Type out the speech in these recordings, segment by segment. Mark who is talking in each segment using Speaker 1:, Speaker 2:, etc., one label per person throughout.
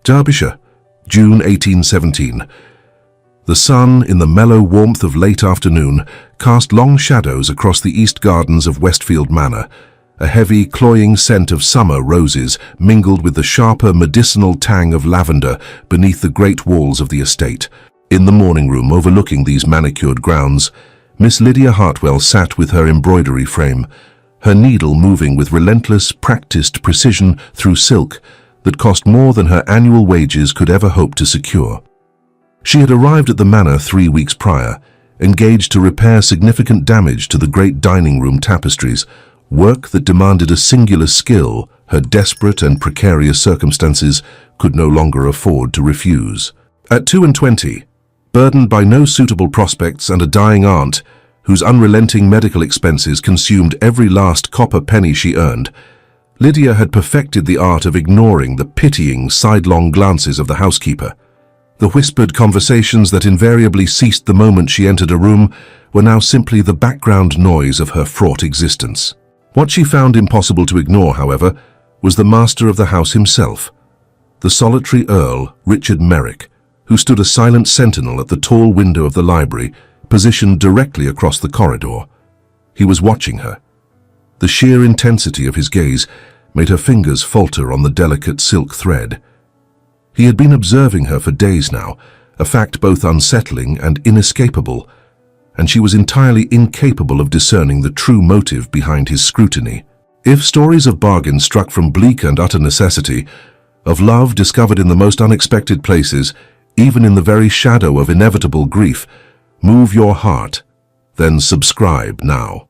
Speaker 1: Derbyshire, June 1817. The sun, in the mellow warmth of late afternoon, cast long shadows across the east gardens of Westfield Manor. A heavy, cloying scent of summer roses mingled with the sharper medicinal tang of lavender beneath the great walls of the estate. In the morning room overlooking these manicured grounds, Miss Lydia Hartwell sat with her embroidery frame, her needle moving with relentless, practiced precision through silk that cost more than her annual wages could ever hope to secure. She had arrived at the manor 3 weeks prior, engaged to repair significant damage to the great dining room tapestries, work that demanded a singular skill her desperate and precarious circumstances could no longer afford to refuse. At 22, burdened by no suitable prospects and a dying aunt whose unrelenting medical expenses consumed every last copper penny she earned, Lydia had perfected the art of ignoring the pitying, sidelong glances of the housekeeper. The whispered conversations that invariably ceased the moment she entered a room were now simply the background noise of her fraught existence. What she found impossible to ignore, however, was the master of the house himself, the solitary Earl, Richard Merrick, who stood a silent sentinel at the tall window of the library, positioned directly across the corridor. He was watching her. The sheer intensity of his gaze made her fingers falter on the delicate silk thread. He had been observing her for days now, a fact both unsettling and inescapable, and she was entirely incapable of discerning the true motive behind his scrutiny. If stories of bargain struck from bleak and utter necessity, of love discovered in the most unexpected places, even in the very shadow of inevitable grief, move your heart, then subscribe now.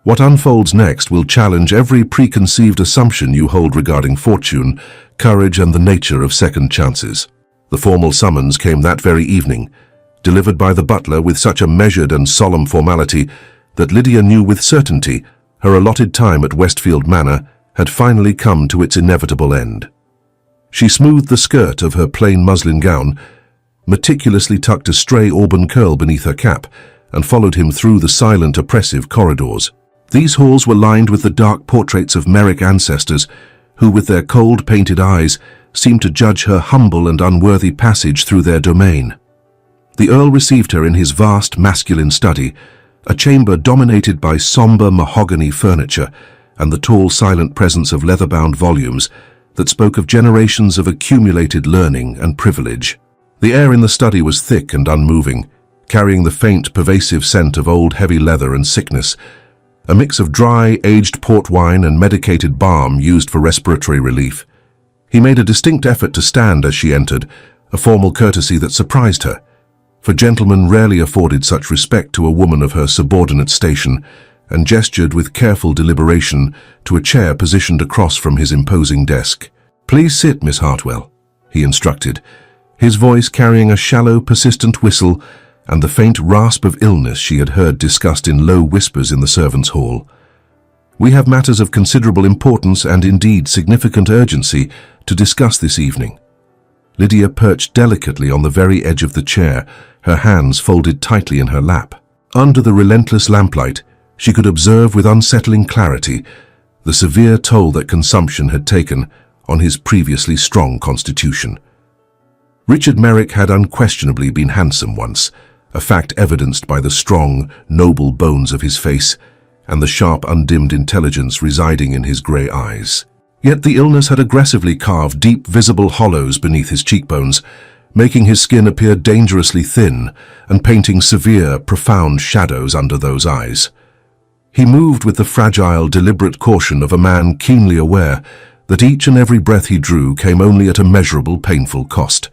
Speaker 1: What unfolds next will challenge every preconceived assumption you hold regarding fortune, courage, and the nature of second chances. The formal summons came that very evening, delivered by the butler with such a measured and solemn formality that Lydia knew with certainty her allotted time at Westfield Manor had finally come to its inevitable end. She smoothed the skirt of her plain muslin gown, meticulously tucked a stray auburn curl beneath her cap, and followed him through the silent, oppressive corridors. These halls were lined with the dark portraits of Merrick ancestors, who with their cold painted eyes seemed to judge her humble and unworthy passage through their domain. The Earl received her in his vast masculine study, a chamber dominated by somber mahogany furniture and the tall silent presence of leather-bound volumes that spoke of generations of accumulated learning and privilege. The air in the study was thick and unmoving, carrying the faint, pervasive scent of old heavy leather and sickness, a mix of dry, aged port wine and medicated balm used for respiratory relief. He made a distinct effort to stand as she entered, a formal courtesy that surprised her, for gentlemen rarely afforded such respect to a woman of her subordinate station, and gestured with careful deliberation to a chair positioned across from his imposing desk. "Please sit, Miss Hartwell," he instructed, his voice carrying a shallow, persistent whistle and the faint rasp of illness she had heard discussed in low whispers in the servants' hall. "We have matters of considerable importance and indeed significant urgency to discuss this evening." Lydia perched delicately on the very edge of the chair, her hands folded tightly in her lap. Under the relentless lamplight, she could observe with unsettling clarity the severe toll that consumption had taken on his previously strong constitution. Richard Merrick had unquestionably been handsome once, a fact evidenced by the strong, noble bones of his face and the sharp, undimmed intelligence residing in his grey eyes. Yet the illness had aggressively carved deep, visible hollows beneath his cheekbones, making his skin appear dangerously thin and painting severe, profound shadows under those eyes. He moved with the fragile, deliberate caution of a man keenly aware that each and every breath he drew came only at a measurable, painful cost.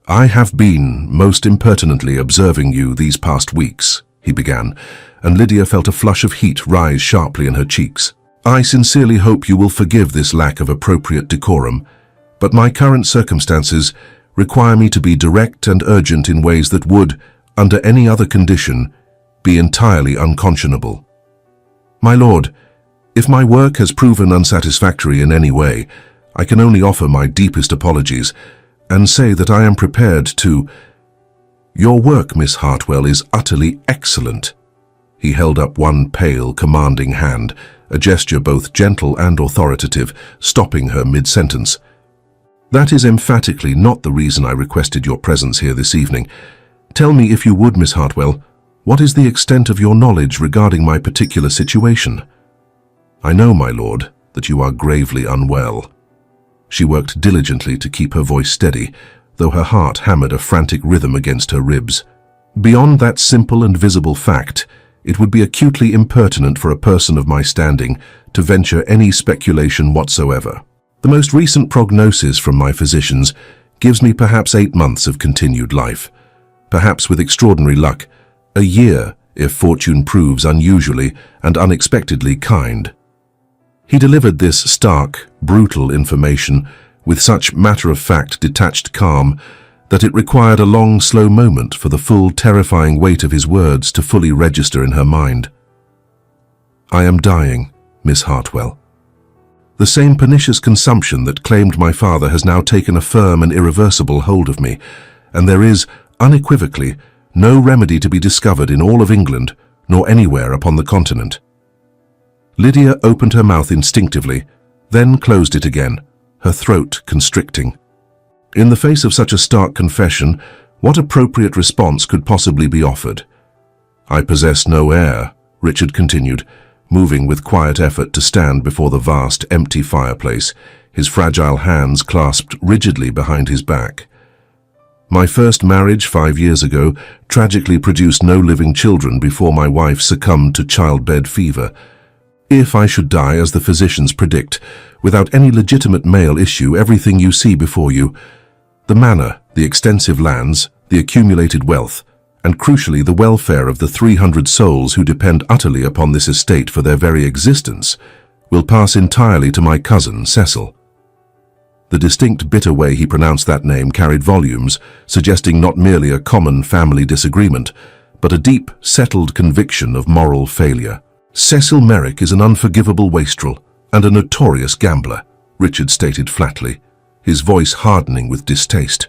Speaker 1: "I have been most impertinently observing you these past weeks," he began, and Lydia felt a flush of heat rise sharply in her cheeks. "I sincerely hope you will forgive this lack of appropriate decorum, but my current circumstances require me to be direct and urgent in ways that would, under any other condition, be entirely unconscionable. My lord, if my work has proven unsatisfactory in any way, I can only offer my deepest apologies and say that I am prepared to—" "Your work, Miss Hartwell, is utterly excellent." He held up one pale, commanding hand, a gesture both gentle and authoritative, stopping her mid-sentence. That is emphatically not the reason I requested your presence here this evening. Tell me, if you would, Miss Hartwell, what is the extent of your knowledge regarding my particular situation? I know, my lord, that you are gravely unwell. She worked diligently to keep her voice steady, though her heart hammered a frantic rhythm against her ribs. Beyond that simple and visible fact, it would be acutely impertinent for a person of my standing to venture any speculation whatsoever. The most recent prognosis from my physicians gives me perhaps 8 months of continued life. Perhaps with extraordinary luck, a year if fortune proves unusually and unexpectedly kind. He delivered this stark, brutal information with such matter-of-fact, detached calm that it required a long, slow moment for the full, terrifying weight of his words to fully register in her mind. I am dying, Miss Hartwell. The same pernicious consumption that claimed my father has now taken a firm and irreversible hold of me, and there is, unequivocally, no remedy to be discovered in all of England, nor anywhere upon the continent. Lydia opened her mouth instinctively, then closed it again, her throat constricting. In the face of such a stark confession, what appropriate response could possibly be offered? I possess no heir, Richard continued, moving with quiet effort to stand before the vast, empty fireplace, his fragile hands clasped rigidly behind his back. My first marriage 5 years ago tragically produced no living children before my wife succumbed to childbed fever. If I should die, as the physicians predict, without any legitimate male issue, everything you see before you, the manor, the extensive lands, the accumulated wealth, and crucially the welfare of the 300 souls who depend utterly upon this estate for their very existence, will pass entirely to my cousin, Cecil. The distinct, bitter way he pronounced that name carried volumes, suggesting not merely a common family disagreement, but a deep, settled conviction of moral failure. Cecil Merrick is an unforgivable wastrel and a notorious gambler, Richard stated flatly, his voice hardening with distaste.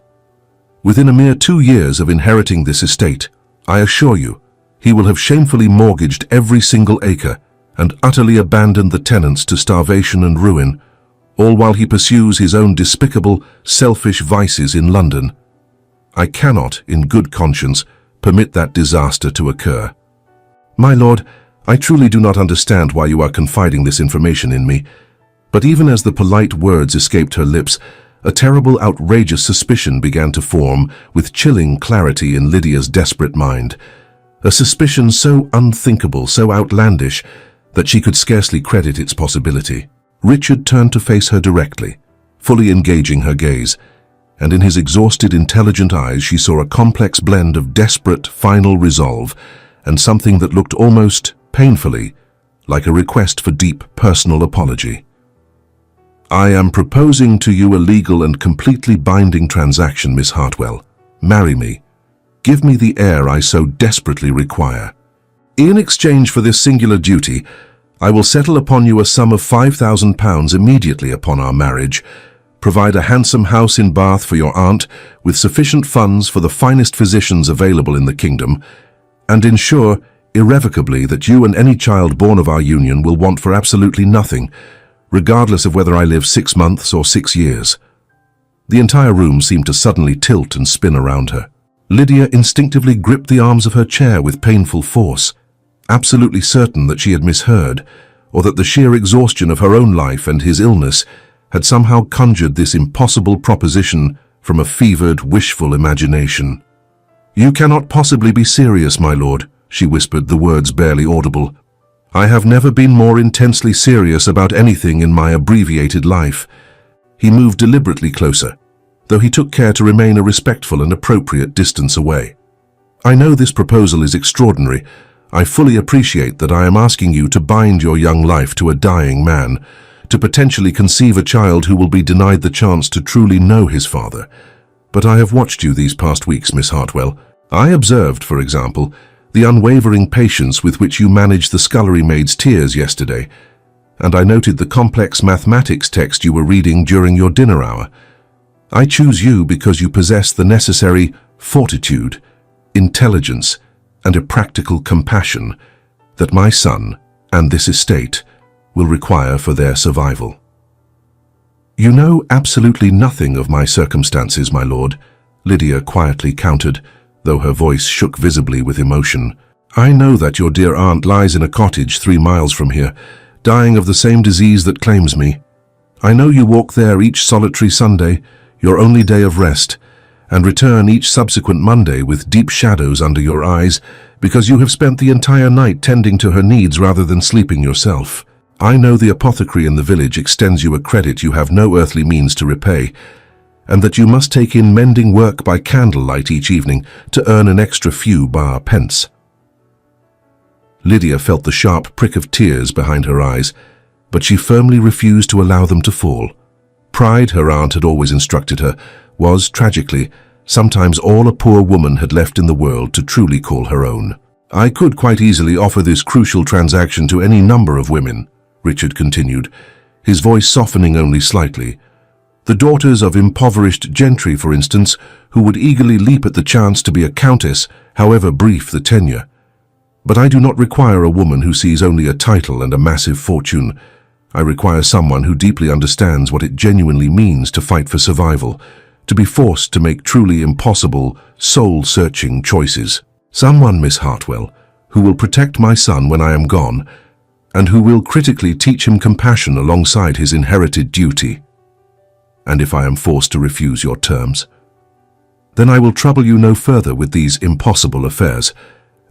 Speaker 1: Within a mere 2 years of inheriting this estate, I assure you, he will have shamefully mortgaged every single acre and utterly abandoned the tenants to starvation and ruin, all while he pursues his own despicable, selfish vices in London. I cannot, in good conscience, permit that disaster to occur. My lord, I truly do not understand why you are confiding this information in me, but even as the polite words escaped her lips, a terrible, outrageous suspicion began to form with chilling clarity in Lydia's desperate mind, a suspicion so unthinkable, so outlandish, that she could scarcely credit its possibility. Richard turned to face her directly, fully engaging her gaze, and in his exhausted, intelligent eyes she saw a complex blend of desperate, final resolve and something that looked almost painfully like a request for deep personal apology. I am proposing to you a legal and completely binding transaction, Miss Hartwell. Marry me. Give me the heir I so desperately require. In exchange for this singular duty, I will settle upon you a sum of £5,000 immediately upon our marriage, provide a handsome house in Bath for your aunt with sufficient funds for the finest physicians available in the kingdom, and ensure irrevocably that you and any child born of our union will want for absolutely nothing, regardless of whether I live 6 months or 6 years. The entire room seemed to suddenly tilt and spin around her. Lydia instinctively gripped the arms of her chair with painful force, absolutely certain that she had misheard, or that the sheer exhaustion of her own life and his illness had somehow conjured this impossible proposition from a fevered, wishful imagination. "You cannot possibly be serious, my lord," she whispered, the words barely audible. "I have never been more intensely serious about anything in my abbreviated life." He moved deliberately closer, though he took care to remain a respectful and appropriate distance away. "I know this proposal is extraordinary. I fully appreciate that I am asking you to bind your young life to a dying man, to potentially conceive a child who will be denied the chance to truly know his father. But I have watched you these past weeks, Miss Hartwell. I observed, for example, the unwavering patience with which you managed the scullery maid's tears yesterday, and I noted the complex mathematics text you were reading during your dinner hour. I choose you because you possess the necessary fortitude, intelligence, and a practical compassion that my son and this estate will require for their survival." You know absolutely nothing of my circumstances, my lord, Lydia quietly countered, though her voice shook visibly with emotion. I know that your dear aunt lies in a cottage 3 miles from here, dying of the same disease that claims me. I know you walk there each solitary Sunday, your only day of rest, and return each subsequent Monday with deep shadows under your eyes because you have spent the entire night tending to her needs rather than sleeping yourself. I know the apothecary in the village extends you a credit you have no earthly means to repay, and that you must take in mending work by candlelight each evening to earn an extra few bar pence. Lydia felt the sharp prick of tears behind her eyes, but she firmly refused to allow them to fall. Pride, her aunt had always instructed her, was, tragically, sometimes all a poor woman had left in the world to truly call her own. I could quite easily offer this crucial transaction to any number of women, Richard continued, his voice softening only slightly. The daughters of impoverished gentry, for instance, who would eagerly leap at the chance to be a countess, however brief the tenure. But I do not require a woman who sees only a title and a massive fortune. I require someone who deeply understands what it genuinely means to fight for survival, to be forced to make truly impossible, soul-searching choices. Someone, Miss Hartwell, who will protect my son when I am gone, and who will critically teach him compassion alongside his inherited duty. And if I am forced to refuse your terms, then I will trouble you no further with these impossible affairs,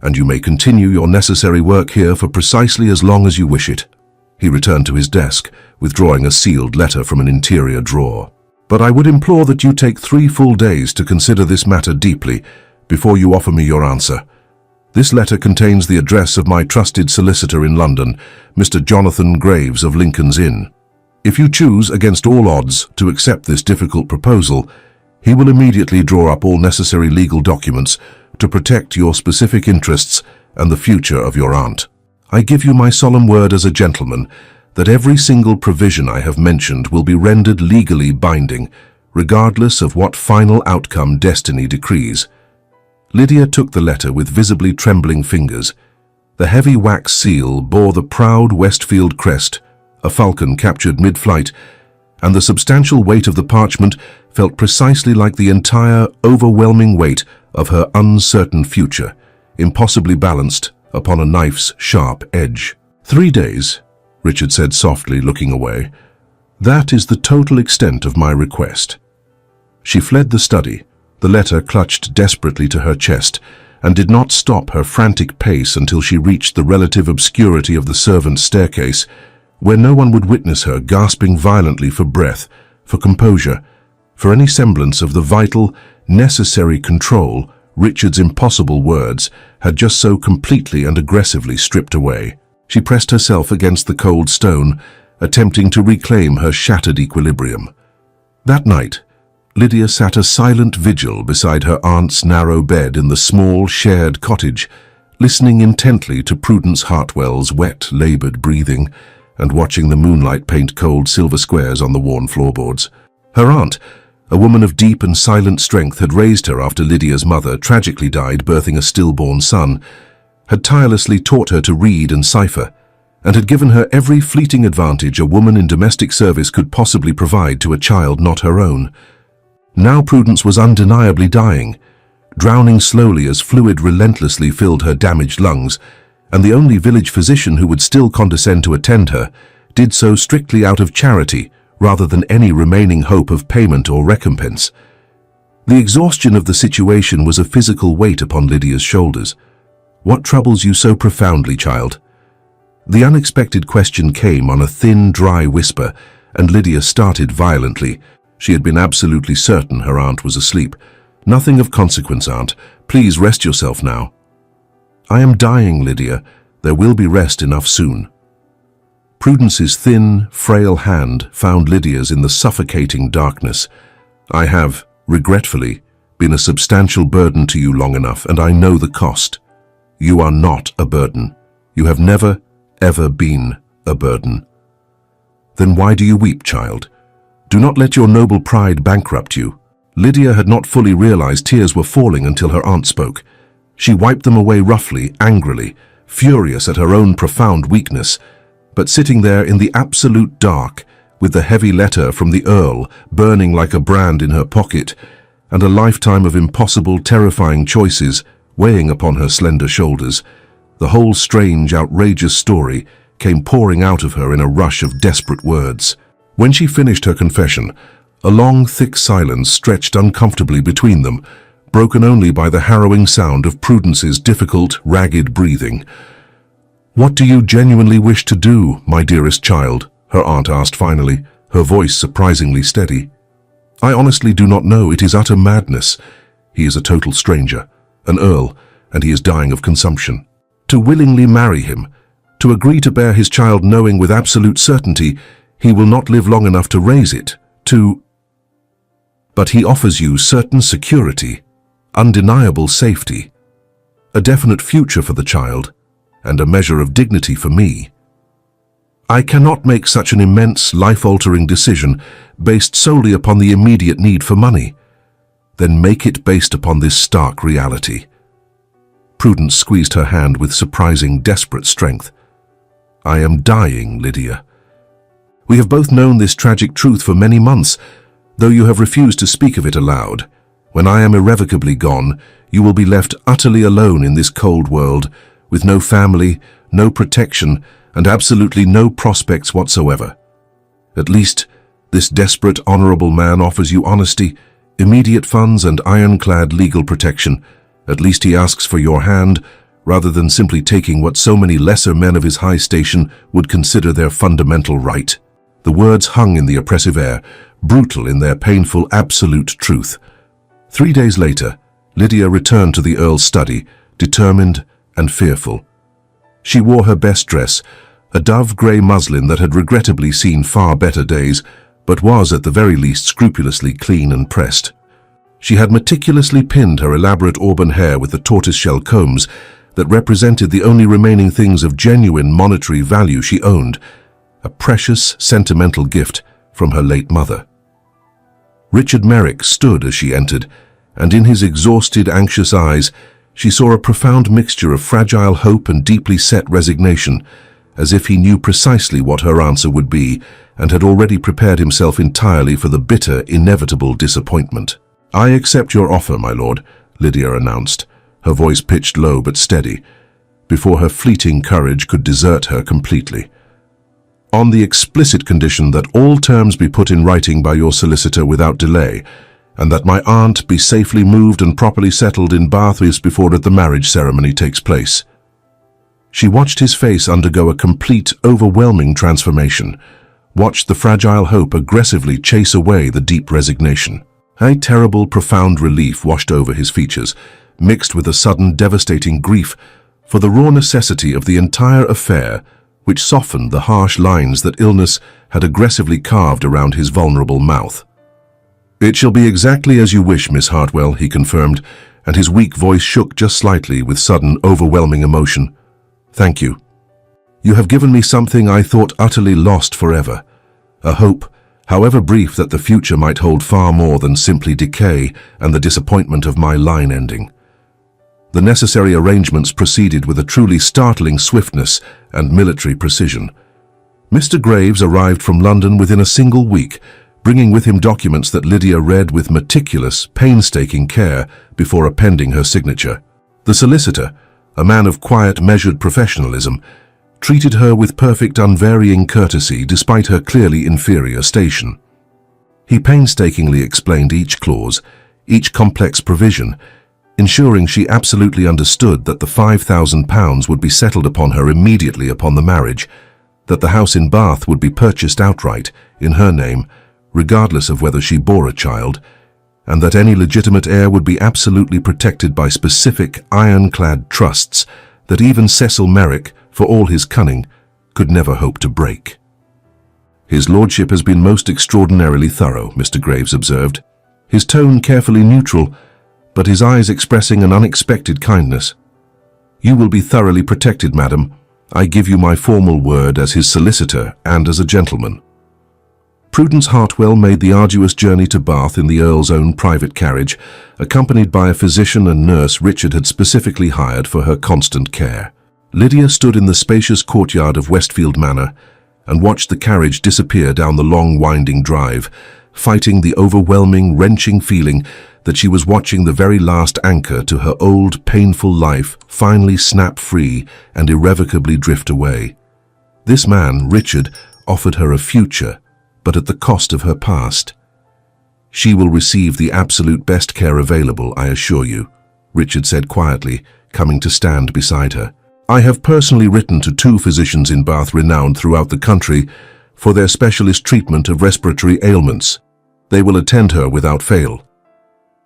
Speaker 1: and you may continue your necessary work here for precisely as long as you wish it. He returned to his desk, withdrawing a sealed letter from an interior drawer. But I would implore that you take 3 full days to consider this matter deeply before you offer me your answer. This letter contains the address of my trusted solicitor in London, Mr. Jonathan Graves of Lincoln's Inn. If you choose, against all odds, to accept this difficult proposal, he will immediately draw up all necessary legal documents to protect your specific interests and the future of your aunt. I give you my solemn word as a gentleman that every single provision I have mentioned will be rendered legally binding, regardless of what final outcome destiny decrees. Lydia took the letter with visibly trembling fingers. The heavy wax seal bore the proud Westfield crest, a falcon captured mid-flight, and the substantial weight of the parchment felt precisely like the entire, overwhelming weight of her uncertain future, impossibly balanced upon a knife's sharp edge. 3 days, Richard said softly, looking away. That is the total extent of my request. She fled the study, the letter clutched desperately to her chest, and did not stop her frantic pace until she reached the relative obscurity of the servants' staircase, where no one would witness her gasping violently for breath, for composure, for any semblance of the vital, necessary control Richard's impossible words had just so completely and aggressively stripped away. She pressed herself against the cold stone, attempting to reclaim her shattered equilibrium. That night, Lydia sat a silent vigil beside her aunt's narrow bed in the small, shared cottage, listening intently to Prudence Hartwell's wet, labored breathing, and watching the moonlight paint cold silver squares on the worn floorboards. Her aunt, a woman of deep and silent strength, had raised her after Lydia's mother tragically died birthing a stillborn son, had tirelessly taught her to read and cipher, and had given her every fleeting advantage a woman in domestic service could possibly provide to a child not her own. Now Prudence was undeniably dying, drowning slowly as fluid relentlessly filled her damaged lungs, and the only village physician who would still condescend to attend her did so strictly out of charity rather than any remaining hope of payment or recompense. The exhaustion of the situation was a physical weight upon Lydia's shoulders. What troubles you so profoundly, child? The unexpected question came on a thin, dry whisper, and Lydia started violently. She had been absolutely certain her aunt was asleep. Nothing of consequence, aunt. Please rest yourself now. I am dying, Lydia. There will be rest enough soon. Prudence's thin, frail hand found Lydia's in the suffocating darkness. I have, regretfully, been a substantial burden to you long enough, and I know the cost. You are not a burden. You have never, ever been a burden. Then why do you weep, child? Do not let your noble pride bankrupt you. Lydia had not fully realized tears were falling until her aunt spoke. She wiped them away roughly, angrily, furious at her own profound weakness, but sitting there in the absolute dark, with the heavy letter from the Earl burning like a brand in her pocket, and a lifetime of impossible, terrifying choices weighing upon her slender shoulders, the whole strange, outrageous story came pouring out of her in a rush of desperate words. When she finished her confession, a long, thick silence stretched uncomfortably between them, broken only by the harrowing sound of Prudence's difficult, ragged breathing. "What do you genuinely wish to do, my dearest child?" her aunt asked finally, her voice surprisingly steady. "I honestly do not know. It is utter madness. He is a total stranger, an earl, and he is dying of consumption. To willingly marry him, to agree to bear his child knowing with absolute certainty he will not live long enough to raise it, But he offers you certain security, undeniable safety, a definite future for the child, and a measure of dignity for me. I cannot make such an immense, life-altering decision based solely upon the immediate need for money. Then make it based upon this stark reality." Prudence squeezed her hand with surprising, desperate strength. "I am dying, Lydia. We have both known this tragic truth for many months, though you have refused to speak of it aloud. When I am irrevocably gone, you will be left utterly alone in this cold world, with no family, no protection, and absolutely no prospects whatsoever. At least, this desperate, honorable man offers you honesty, immediate funds, and ironclad legal protection. At least he asks for your hand, rather than simply taking what so many lesser men of his high station would consider their fundamental right." The words hung in the oppressive air, brutal in their painful, absolute truth. 3 days later, Lydia returned to the Earl's study, determined and fearful. She wore her best dress, a dove-grey muslin that had regrettably seen far better days, but was at the very least scrupulously clean and pressed. She had meticulously pinned her elaborate auburn hair with the tortoiseshell combs that represented the only remaining things of genuine monetary value she owned, a precious, sentimental gift from her late mother. Richard Merrick stood as she entered, and in his exhausted, anxious eyes, she saw a profound mixture of fragile hope and deeply set resignation, as if he knew precisely what her answer would be and had already prepared himself entirely for the bitter, inevitable disappointment. "I accept your offer, my lord," Lydia announced, her voice pitched low but steady, before her fleeting courage could desert her completely. "On the explicit condition that all terms be put in writing by your solicitor without delay, and that my aunt be safely moved and properly settled in Bath before the marriage ceremony takes place." She watched his face undergo a complete, overwhelming transformation, watched the fragile hope aggressively chase away the deep resignation. A terrible, profound relief washed over his features, mixed with a sudden, devastating grief for the raw necessity of the entire affair, which softened the harsh lines that illness had aggressively carved around his vulnerable mouth. "It shall be exactly as you wish, Miss Hartwell," he confirmed, and his weak voice shook just slightly with sudden, overwhelming emotion. "Thank you. You have given me something I thought utterly lost forever, a hope, however brief, that the future might hold far more than simply decay and the disappointment of my line ending." The necessary arrangements proceeded with a truly startling swiftness and military precision. Mr. Graves arrived from London within a single week, bringing with him documents that Lydia read with meticulous, painstaking care before appending her signature. The solicitor, a man of quiet, measured professionalism, treated her with perfect, unvarying courtesy despite her clearly inferior station. He painstakingly explained each clause, each complex provision, ensuring she absolutely understood that the £5,000 would be settled upon her immediately upon the marriage, that the house in Bath would be purchased outright, in her name, regardless of whether she bore a child, and that any legitimate heir would be absolutely protected by specific, ironclad trusts that even Cecil Merrick, for all his cunning, could never hope to break. "His lordship has been most extraordinarily thorough," Mr. Graves observed, his tone carefully neutral, but his eyes expressing an unexpected kindness. "You will be thoroughly protected, madam. I give you my formal word as his solicitor and as a gentleman." Prudence Hartwell made the arduous journey to Bath in the Earl's own private carriage, accompanied by a physician and nurse Richard had specifically hired for her constant care. Lydia stood in the spacious courtyard of Westfield Manor, and watched the carriage disappear down the long, winding drive, fighting the overwhelming, wrenching feeling that she was watching the very last anchor to her old, painful life finally snap free and irrevocably drift away. This man, Richard, offered her a future, but at the cost of her past. "She will receive the absolute best care available, I assure you," Richard said quietly, coming to stand beside her. "I have personally written to 2 physicians in Bath renowned throughout the country for their specialist treatment of respiratory ailments. They will attend her without fail."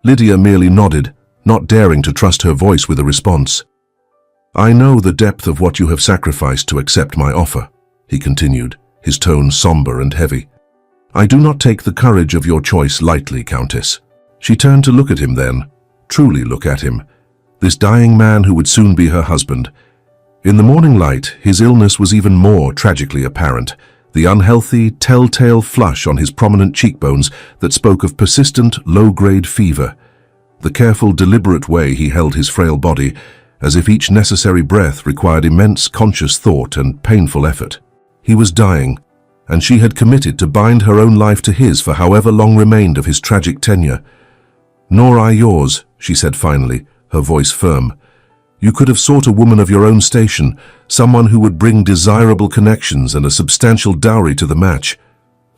Speaker 1: Lydia merely nodded, not daring to trust her voice with a response. "I know the depth of what you have sacrificed to accept my offer," he continued, his tone somber and heavy. "I do not take the courage of your choice lightly, Countess." She turned to look at him then, truly look at him, this dying man who would soon be her husband. In the morning light, his illness was even more tragically apparent, the unhealthy, telltale flush on his prominent cheekbones that spoke of persistent, low-grade fever, the careful, deliberate way he held his frail body, as if each necessary breath required immense conscious thought and painful effort. He was dying, and she had committed to bind her own life to his for however long remained of his tragic tenure. "Nor I yours," she said finally, her voice firm. "You could have sought a woman of your own station, someone who would bring desirable connections and a substantial dowry to the match.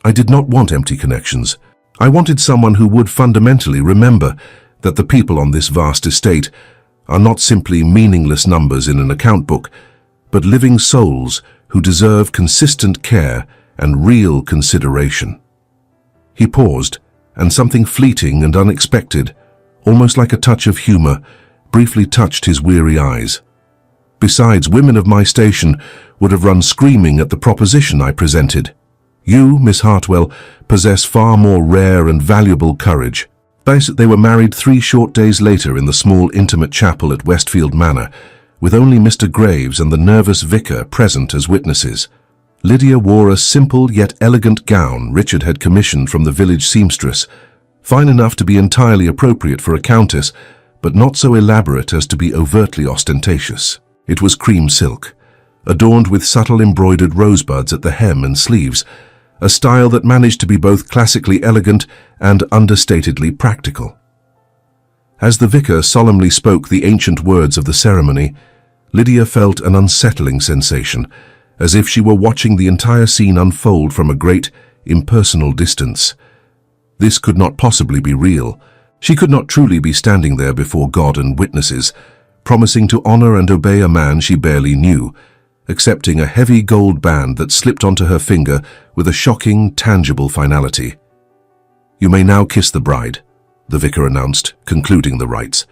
Speaker 1: I did not want empty connections. I wanted someone who would fundamentally remember that the people on this vast estate are not simply meaningless numbers in an account book, but living souls who deserve consistent care and real consideration." He paused, and something fleeting and unexpected, almost like a touch of humor, briefly touched his weary eyes. "Besides, women of my station would have run screaming at the proposition I presented. You, Miss Hartwell, possess far more rare and valuable courage." They were married 3 short days later in the small, intimate chapel at Westfield Manor, with only Mr. Graves and the nervous vicar present as witnesses. Lydia wore a simple yet elegant gown Richard had commissioned from the village seamstress, fine enough to be entirely appropriate for a countess, but not so elaborate as to be overtly ostentatious. It was cream silk, adorned with subtle embroidered rosebuds at the hem and sleeves, a style that managed to be both classically elegant and understatedly practical. As the vicar solemnly spoke the ancient words of the ceremony, Lydia felt an unsettling sensation, as if she were watching the entire scene unfold from a great, impersonal distance. This could not possibly be real. She could not truly be standing there before God and witnesses, promising to honor and obey a man she barely knew, accepting a heavy gold band that slipped onto her finger with a shocking, tangible finality. "You may now kiss the bride," the vicar announced, concluding the rites.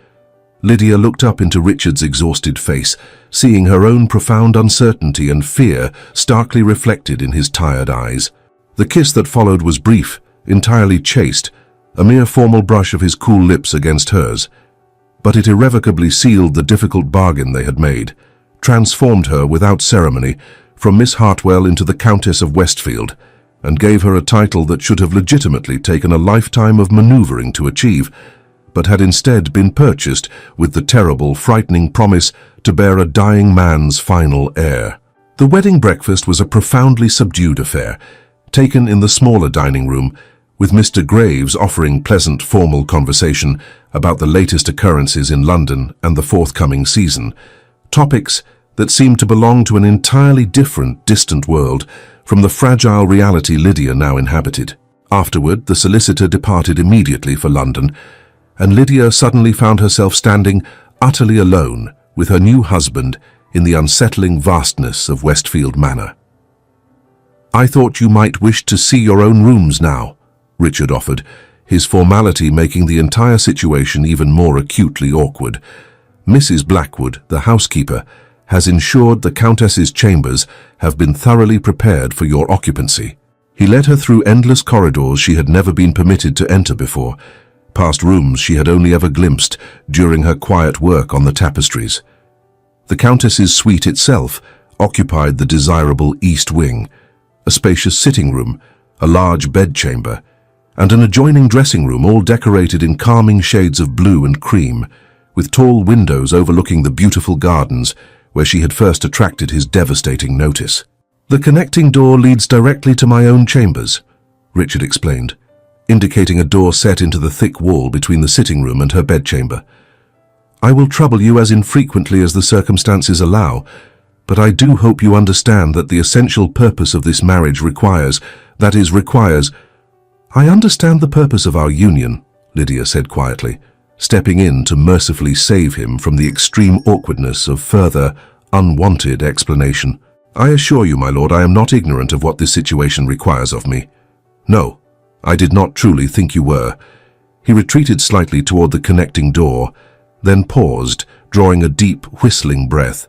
Speaker 1: Lydia looked up into Richard's exhausted face, seeing her own profound uncertainty and fear starkly reflected in his tired eyes. The kiss that followed was brief, entirely chaste, a mere formal brush of his cool lips against hers. But it irrevocably sealed the difficult bargain they had made, transformed her without ceremony from Miss Hartwell into the Countess of Westfield, and gave her a title that should have legitimately taken a lifetime of maneuvering to achieve, but had instead been purchased with the terrible, frightening promise to bear a dying man's final heir. The wedding breakfast was a profoundly subdued affair, taken in the smaller dining room, with Mr. Graves offering pleasant formal conversation about the latest occurrences in London and the forthcoming season, topics that seemed to belong to an entirely different, distant world from the fragile reality Lydia now inhabited. Afterward, the solicitor departed immediately for London, and Lydia suddenly found herself standing utterly alone with her new husband in the unsettling vastness of Westfield Manor. "I thought you might wish to see your own rooms now," Richard offered, his formality making the entire situation even more acutely awkward. "Mrs. Blackwood, the housekeeper, has ensured the Countess's chambers have been thoroughly prepared for your occupancy." He led her through endless corridors she had never been permitted to enter before, past rooms she had only ever glimpsed during her quiet work on the tapestries. The Countess's suite itself occupied the desirable east wing, a spacious sitting room, a large bedchamber, and an adjoining dressing room all decorated in calming shades of blue and cream, with tall windows overlooking the beautiful gardens where she had first attracted his devastating notice. "The connecting door leads directly to my own chambers," Richard explained, indicating a door set into the thick wall between the sitting room and her bedchamber. "I will trouble you as infrequently as the circumstances allow, but I do hope you understand that the essential purpose of this marriage requires. "I understand the purpose of our union," Lydia said quietly, stepping in to mercifully save him from the extreme awkwardness of further, unwanted explanation. "I assure you, my lord, I am not ignorant of what this situation requires of me." "No, I did not truly think you were." He retreated slightly toward the connecting door, then paused, drawing a deep, whistling breath.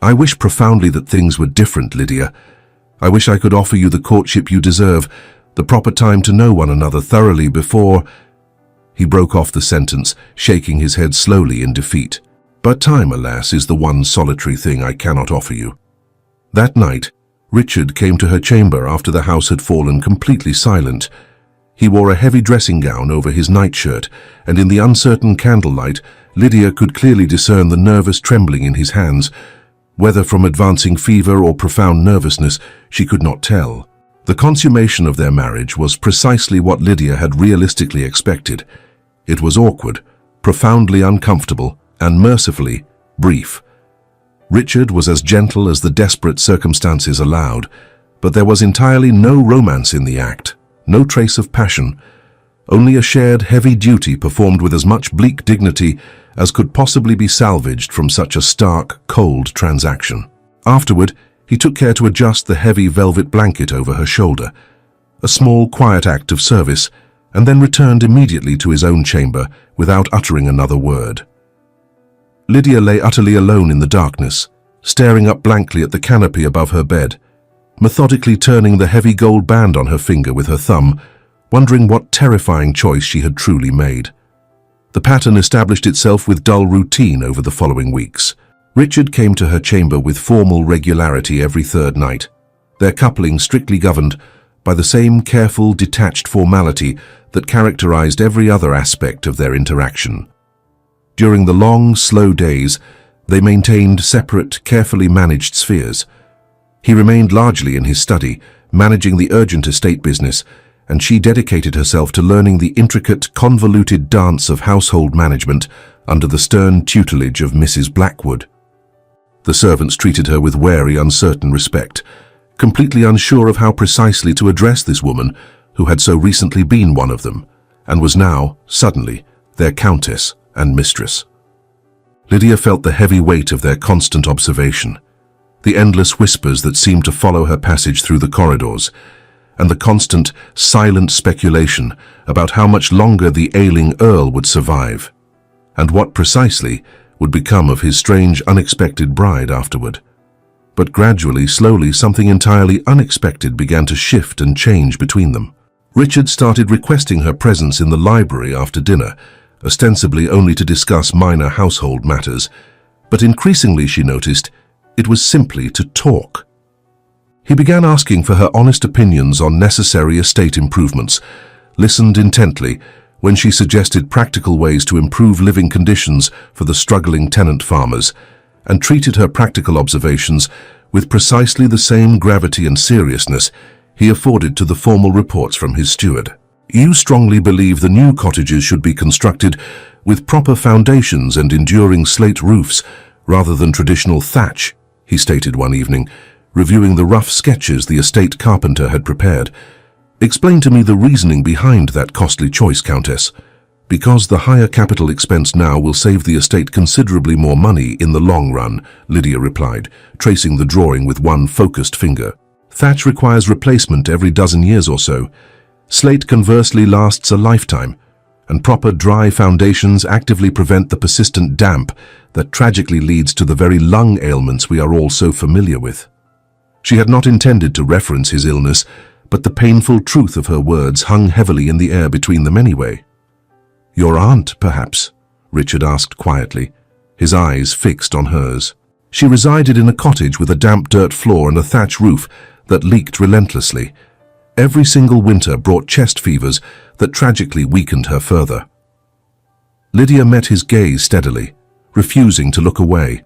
Speaker 1: "I wish profoundly that things were different, Lydia. I wish I could offer you the courtship you deserve, the proper time to know one another thoroughly before—" He broke off the sentence, shaking his head slowly in defeat. "But time, alas, is the one solitary thing I cannot offer you." That night, Richard came to her chamber after the house had fallen completely silent. He wore a heavy dressing gown over his nightshirt, and in the uncertain candlelight, Lydia could clearly discern the nervous trembling in his hands. Whether from advancing fever or profound nervousness, she could not tell. The consummation of their marriage was precisely what Lydia had realistically expected. It was awkward, profoundly uncomfortable, and mercifully brief. Richard was as gentle as the desperate circumstances allowed, but there was entirely no romance in the act, no trace of passion, only a shared heavy duty performed with as much bleak dignity as could possibly be salvaged from such a stark, cold transaction. Afterward, he took care to adjust the heavy velvet blanket over her shoulder, a small, quiet act of service, and then returned immediately to his own chamber without uttering another word. Lydia lay utterly alone in the darkness, staring up blankly at the canopy above her bed, methodically turning the heavy gold band on her finger with her thumb, wondering what terrifying choice she had truly made. The pattern established itself with dull routine over the following weeks. Richard came to her chamber with formal regularity every third night, their coupling strictly governed by the same careful, detached formality that characterized every other aspect of their interaction. During the long, slow days, they maintained separate, carefully managed spheres. He remained largely in his study, managing the urgent estate business, and she dedicated herself to learning the intricate, convoluted dance of household management under the stern tutelage of Mrs. Blackwood. The servants treated her with wary, uncertain respect, completely unsure of how precisely to address this woman who had so recently been one of them, and was now, suddenly, their countess and mistress. Lydia felt the heavy weight of their constant observation, the endless whispers that seemed to follow her passage through the corridors, and the constant, silent speculation about how much longer the ailing Earl would survive, and what precisely would become of his strange, unexpected bride afterward. But gradually, slowly, something entirely unexpected began to shift and change between them. Richard started requesting her presence in the library after dinner, ostensibly only to discuss minor household matters, but increasingly, she noticed, it was simply to talk. He began asking for her honest opinions on necessary estate improvements, listened intently when she suggested practical ways to improve living conditions for the struggling tenant farmers, and treated her practical observations with precisely the same gravity and seriousness he afforded to the formal reports from his steward. "You strongly believe the new cottages should be constructed with proper foundations and enduring slate roofs rather than traditional thatch," he stated one evening, reviewing the rough sketches the estate carpenter had prepared. "Explain to me the reasoning behind that costly choice, Countess." "Because the higher capital expense now will save the estate considerably more money in the long run," Lydia replied, tracing the drawing with one focused finger. "Thatch requires replacement every dozen years or so. Slate conversely lasts a lifetime, and proper dry foundations actively prevent the persistent damp that tragically leads to the very lung ailments we are all so familiar with." She had not intended to reference his illness, but the painful truth of her words hung heavily in the air between them anyway. "Your aunt, perhaps?" Richard asked quietly, his eyes fixed on hers. She resided in a cottage with a damp dirt floor and a thatch roof that leaked relentlessly. Every single winter brought chest fevers that tragically weakened her further. Lydia met his gaze steadily, refusing to look away.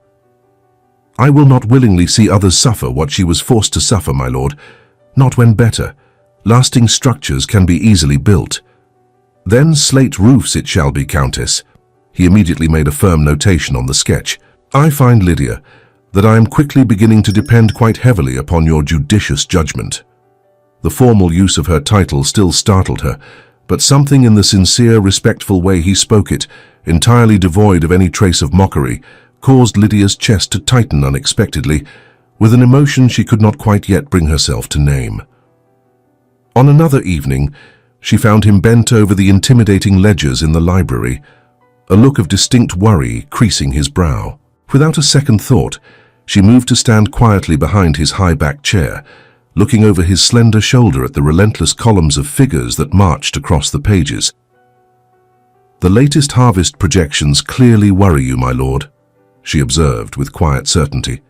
Speaker 1: I will not willingly see others suffer what she was forced to suffer, my lord. Not when better. Lasting structures can be easily built. Then slate roofs it shall be, Countess. He immediately made a firm notation on the sketch. I find, Lydia, that I am quickly beginning to depend quite heavily upon your judicious judgment. The formal use of her title still startled her, but something in the sincere, respectful way he spoke it, entirely devoid of any trace of mockery, caused Lydia's chest to tighten unexpectedly, with an emotion she could not quite yet bring herself to name. On another evening, she found him bent over the intimidating ledgers in the library, a look of distinct worry creasing his brow. Without a second thought, she moved to stand quietly behind his high-backed chair, looking over his slender shoulder at the relentless columns of figures that marched across the pages. "The latest harvest projections clearly worry you, my lord," she observed with quiet certainty.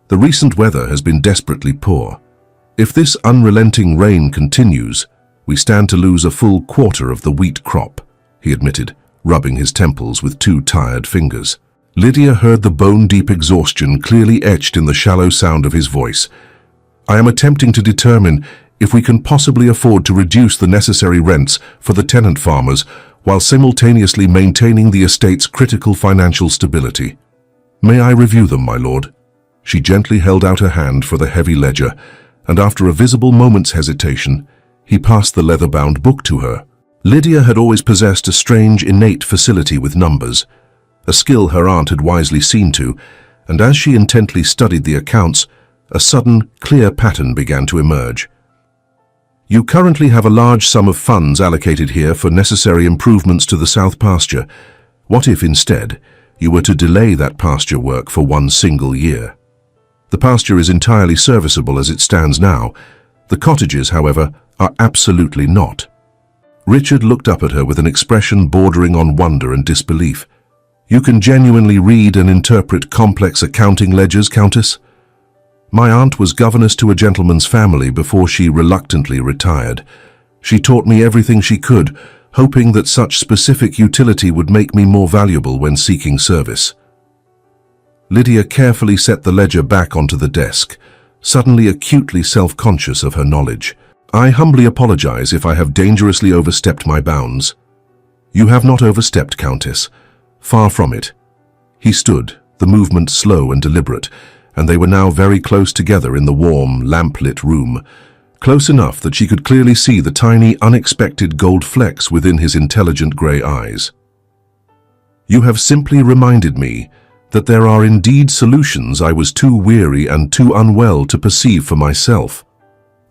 Speaker 1: "The recent weather has been desperately poor. If this unrelenting rain continues, we stand to lose a full quarter of the wheat crop," he admitted, rubbing his temples with two tired fingers. Lydia heard the bone-deep exhaustion clearly etched in the shallow sound of his voice. "I am attempting to determine if we can possibly afford to reduce the necessary rents for the tenant farmers while simultaneously maintaining the estate's critical financial stability. May I review them, my lord?" She gently held out her hand for the heavy ledger, and after a visible moment's hesitation, he passed the leather-bound book to her. Lydia had always possessed a strange, innate facility with numbers, a skill her aunt had wisely seen to, and as she intently studied the accounts, a sudden, clear pattern began to emerge. "You currently have a large sum of funds allocated here for necessary improvements to the south pasture. What if, instead, you were to delay that pasture work for one single year? The pasture is entirely serviceable as it stands now. The cottages, however, are absolutely not." Richard looked up at her with an expression bordering on wonder and disbelief. "You can genuinely read and interpret complex accounting ledgers, Countess? My aunt was governess to a gentleman's family before she reluctantly retired. She taught me everything she could, hoping that such specific utility would make me more valuable when seeking service." Lydia carefully set the ledger back onto the desk, suddenly acutely self-conscious of her knowledge. "I humbly apologize if I have dangerously overstepped my bounds." "You have not overstepped, Countess. Far from it." He stood, the movement slow and deliberate, and they were now very close together in the warm, lamp-lit room, close enough that she could clearly see the tiny, unexpected gold flecks within his intelligent grey eyes. "You have simply reminded me that there are indeed solutions I was too weary and too unwell to perceive for myself.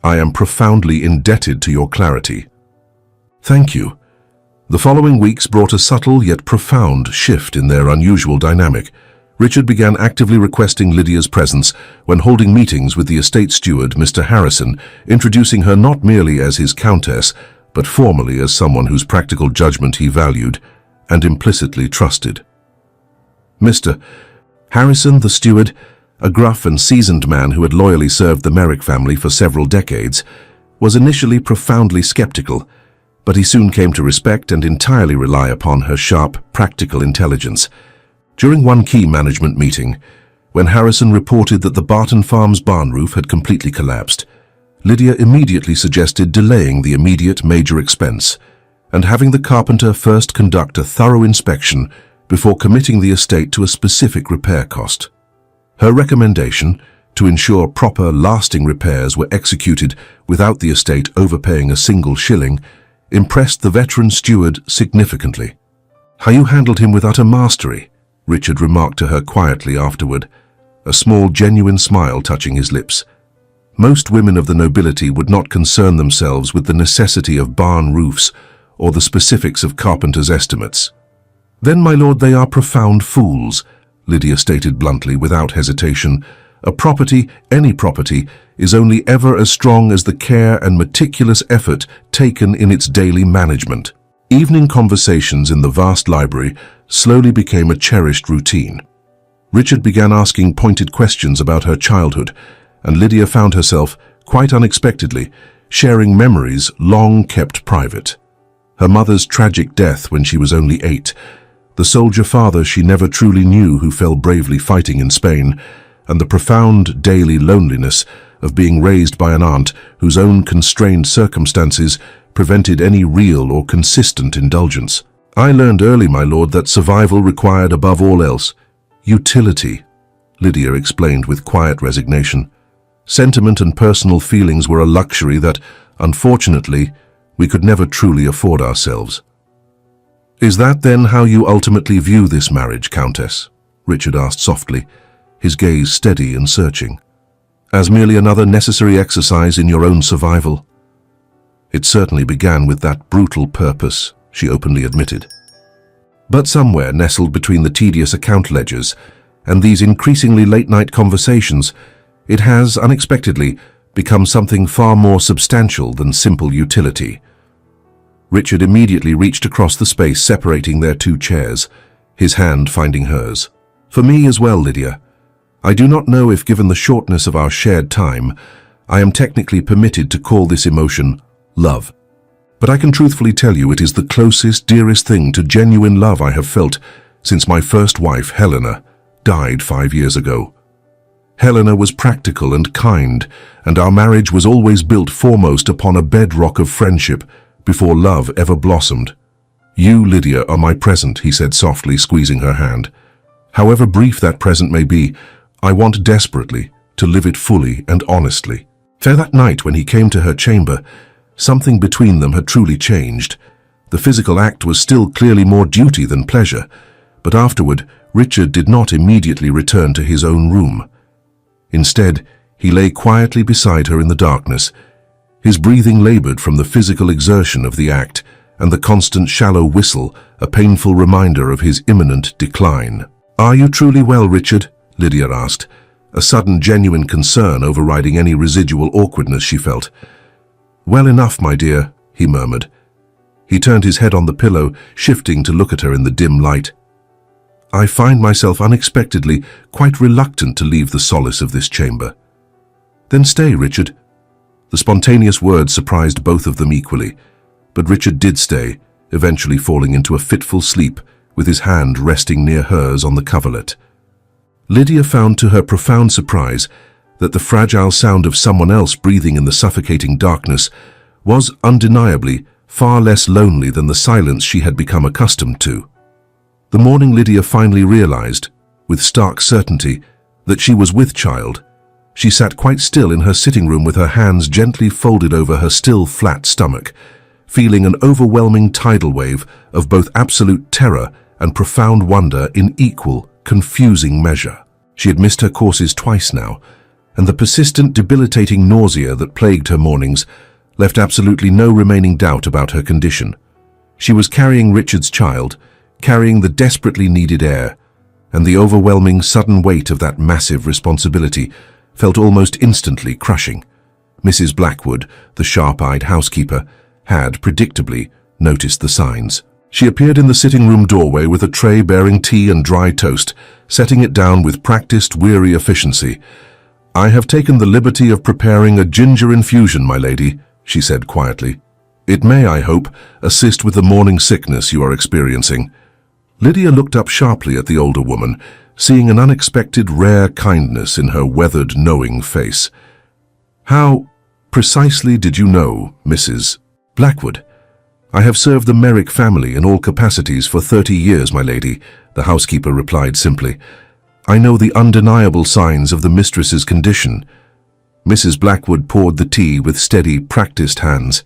Speaker 1: I am profoundly indebted to your clarity." "Thank you." The following weeks brought a subtle yet profound shift in their unusual dynamic. Richard began actively requesting Lydia's presence when holding meetings with the estate steward, Mr. Harrison, introducing her not merely as his countess, but formally as someone whose practical judgment he valued and implicitly trusted. Mr. Harrison, the steward, a gruff and seasoned man who had loyally served the Merrick family for several decades, was initially profoundly skeptical, but he soon came to respect and entirely rely upon her sharp, practical intelligence. During one key management meeting, when Harrison reported that the Barton Farms barn roof had completely collapsed, Lydia immediately suggested delaying the immediate major expense and having the carpenter first conduct a thorough inspection before committing the estate to a specific repair cost. Her recommendation, to ensure proper, lasting repairs were executed without the estate overpaying a single shilling, impressed the veteran steward significantly. "How you handled him with utter mastery," Richard remarked to her quietly afterward, a small, genuine smile touching his lips. Most women of the nobility would not concern themselves with the necessity of barn roofs or the specifics of carpenters' estimates. "Then, my lord, they are profound fools," Lydia stated bluntly without hesitation. "A property, any property, is only ever as strong as the care and meticulous effort taken in its daily management." Evening conversations in the vast library slowly became a cherished routine. Richard began asking pointed questions about her childhood, and Lydia found herself, quite unexpectedly, sharing memories long kept private. Her mother's tragic death when she was only 8, the soldier father she never truly knew who fell bravely fighting in Spain, and the profound daily loneliness of being raised by an aunt whose own constrained circumstances prevented any real or consistent indulgence. I learned early, my lord, that survival required above all else utility, Lydia explained with quiet resignation. Sentiment and personal feelings were a luxury that, unfortunately, we could never truly afford ourselves. Is that then how you ultimately view this marriage, Countess? Richard asked softly, his gaze steady and searching. As merely another necessary exercise in your own survival? It certainly began with that brutal purpose, she openly admitted. But somewhere nestled between the tedious account ledgers and these increasingly late-night conversations, it has, unexpectedly, become something far more substantial than simple utility. Richard immediately reached across the space separating their two chairs, his hand finding hers. For me as well, Lydia. I do not know if, given the shortness of our shared time, I am technically permitted to call this emotion love. But I can truthfully tell you it is the closest, dearest thing to genuine love I have felt since my first wife, Helena, died 5 years ago. Helena was practical and kind, and our marriage was always built foremost upon a bedrock of friendship before love ever blossomed. You, Lydia, are my present, he said softly, squeezing her hand. However brief that present may be, I want desperately to live it fully and honestly. For that night when he came to her chamber, something between them had truly changed. The physical act was still clearly more duty than pleasure, but afterward, Richard did not immediately return to his own room. Instead, he lay quietly beside her in the darkness. His breathing labored from the physical exertion of the act, and the constant shallow whistle a painful reminder of his imminent decline. "Are you truly well, Richard?" Lydia asked, a sudden genuine concern overriding any residual awkwardness she felt. "Well enough, my dear," he murmured. He turned his head on the pillow, shifting to look at her in the dim light. "I find myself unexpectedly quite reluctant to leave the solace of this chamber." "Then stay, Richard." The spontaneous words surprised both of them equally, but Richard did stay, eventually falling into a fitful sleep with his hand resting near hers on the coverlet. Lydia found to her profound surprise that the fragile sound of someone else breathing in the suffocating darkness was undeniably far less lonely than the silence she had become accustomed to. The morning Lydia finally realized, with stark certainty, that she was with child, she sat quite still in her sitting room with her hands gently folded over her still flat stomach, feeling an overwhelming tidal wave of both absolute terror and profound wonder in equal, confusing measure. She had missed her courses twice now, and the persistent, debilitating nausea that plagued her mornings left absolutely no remaining doubt about her condition. She was carrying Richard's child, carrying the desperately needed heir, and the overwhelming sudden weight of that massive responsibility felt almost instantly crushing. Mrs. Blackwood, the sharp-eyed housekeeper, had, predictably, noticed the signs. She appeared in the sitting-room doorway with a tray bearing tea and dry toast, setting it down with practiced, weary efficiency. "I have taken the liberty of preparing a ginger infusion, my lady," she said quietly. "It may, I hope, assist with the morning sickness you are experiencing." Lydia looked up sharply at the older woman, seeing an unexpected rare kindness in her weathered, knowing face. "How precisely did you know, Mrs. Blackwood?" "I have served the Merrick family in all capacities for 30 years, my lady," the housekeeper replied simply. "I know the undeniable signs of the mistress's condition." Mrs. Blackwood poured the tea with steady, practiced hands.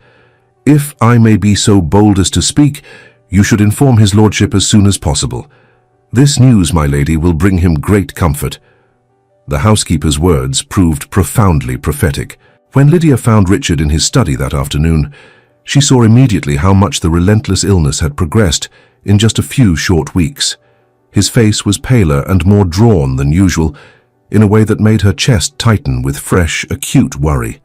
Speaker 1: "If I may be so bold as to speak, you should inform his lordship as soon as possible. This news, my lady, will bring him great comfort." The housekeeper's words proved profoundly prophetic. When Lydia found Richard in his study that afternoon, she saw immediately how much the relentless illness had progressed in just a few short weeks. His face was paler and more drawn than usual, in a way that made her chest tighten with fresh, acute worry.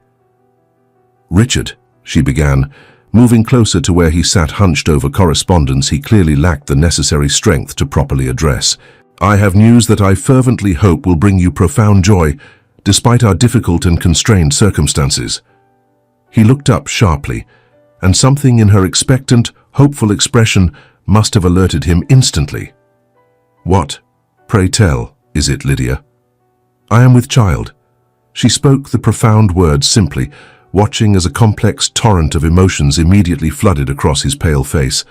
Speaker 1: "Richard," she began, moving closer to where he sat hunched over correspondence he clearly lacked the necessary strength to properly address. "I have news that I fervently hope will bring you profound joy, despite our difficult and constrained circumstances." He looked up sharply, and something in her expectant, hopeful expression must have alerted him instantly. "What, pray tell, is it, Lydia?" I am with child." She spoke the profound words simply, watching as a complex torrent of emotions immediately flooded across his pale face.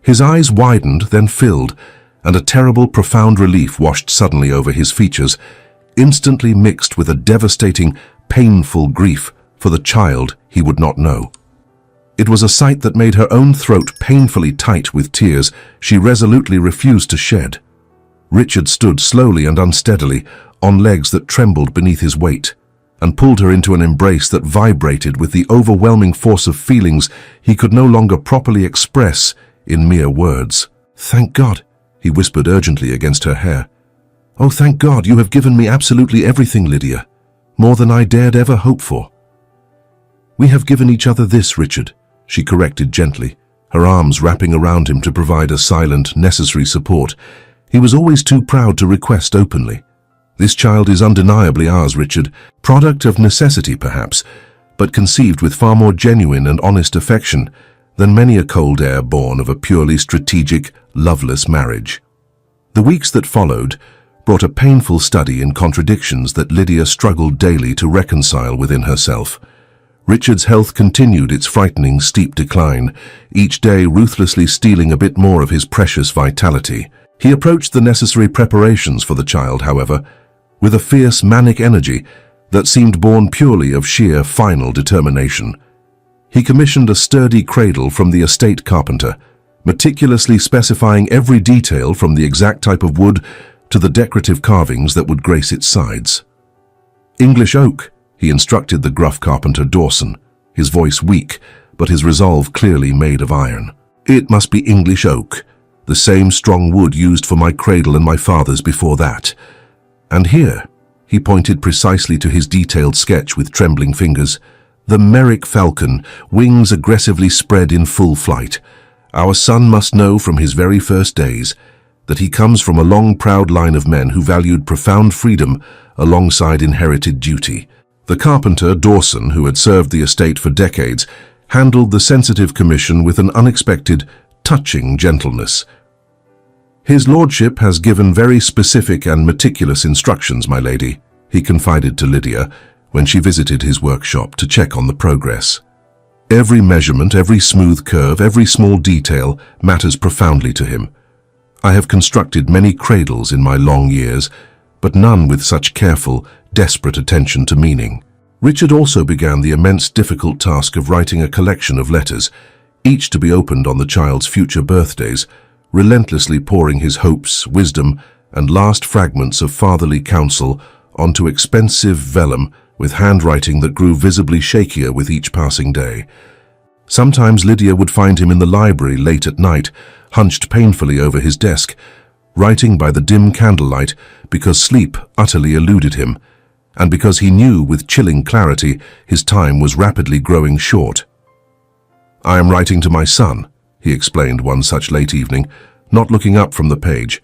Speaker 1: His eyes widened, then filled, and a terrible, profound relief washed suddenly over his features, instantly mixed with a devastating, painful grief for the child he would not know. It was a sight that made her own throat painfully tight with tears she resolutely refused to shed. Richard stood slowly and unsteadily, on legs that trembled beneath his weight, and pulled her into an embrace that vibrated with the overwhelming force of feelings he could no longer properly express in mere words. "Thank God," he whispered urgently against her hair. "Oh, thank God, you have given me absolutely everything, Lydia, more than I dared ever hope for." "We have given each other this, Richard," she corrected gently, her arms wrapping around him to provide a silent, necessary support he was always too proud to request openly. "This child is undeniably ours, Richard, product of necessity perhaps, but conceived with far more genuine and honest affection than many a cold heir born of a purely strategic, loveless marriage." The weeks that followed brought a painful study in contradictions that Lydia struggled daily to reconcile within herself. Richard's health continued its frightening steep decline, each day ruthlessly stealing a bit more of his precious vitality. He approached the necessary preparations for the child, however, with a fierce, manic energy that seemed born purely of sheer, final determination. He commissioned a sturdy cradle from the estate carpenter, meticulously specifying every detail from the exact type of wood to the decorative carvings that would grace its sides. "English oak," he instructed the gruff carpenter Dawson, his voice weak, but his resolve clearly made of iron. "It must be English oak, the same strong wood used for my cradle and my father's before that. And here," he pointed precisely to his detailed sketch with trembling fingers, "the Merrick falcon, wings aggressively spread in full flight. Our son must know from his very first days that he comes from a long, proud line of men who valued profound freedom alongside inherited duty." The carpenter, Dawson, who had served the estate for decades, handled the sensitive commission with an unexpected, touching gentleness. "His lordship has given very specific and meticulous instructions, my lady," he confided to Lydia when she visited his workshop to check on the progress. "Every measurement, every smooth curve, every small detail matters profoundly to him. I have constructed many cradles in my long years, but none with such careful, desperate attention to meaning." Richard also began the immense difficult task of writing a collection of letters, each to be opened on the child's future birthdays, relentlessly pouring his hopes, wisdom, and last fragments of fatherly counsel onto expensive vellum with handwriting that grew visibly shakier with each passing day. Sometimes Lydia would find him in the library late at night, hunched painfully over his desk, writing by the dim candlelight because sleep utterly eluded him, and because he knew with chilling clarity his time was rapidly growing short. "I am writing to my son," he explained one such late evening, not looking up from the page,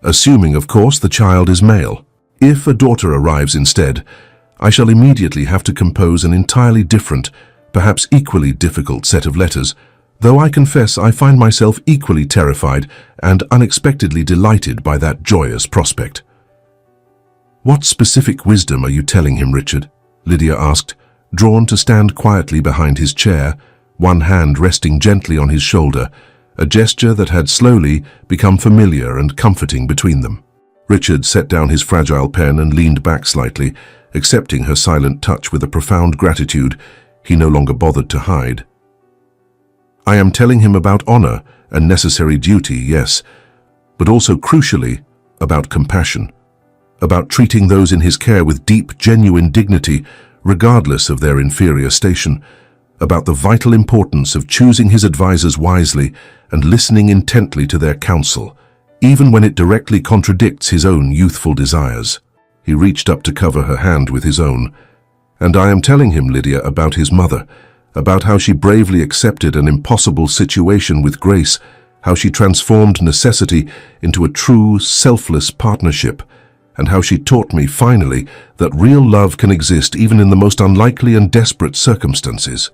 Speaker 1: "assuming, of course, the child is male. If a daughter arrives instead, I shall immediately have to compose an entirely different, perhaps equally difficult set of letters, though I confess I find myself equally terrified and unexpectedly delighted by that joyous prospect." "What specific wisdom are you telling him, Richard?" Lydia asked, drawn to stand quietly behind his chair, one hand resting gently on his shoulder, a gesture that had slowly become familiar and comforting between them. Richard set down his fragile pen and leaned back slightly, accepting her silent touch with a profound gratitude he no longer bothered to hide. "I am telling him about honor and necessary duty, yes, but also crucially about compassion, about treating those in his care with deep, genuine dignity, regardless of their inferior station, about the vital importance of choosing his advisors wisely and listening intently to their counsel, even when it directly contradicts his own youthful desires." He reached up to cover her hand with his own. "And I am telling him, Lydia, about his mother, about how she bravely accepted an impossible situation with grace, how she transformed necessity into a true, selfless partnership, and how she taught me, finally, that real love can exist even in the most unlikely and desperate circumstances."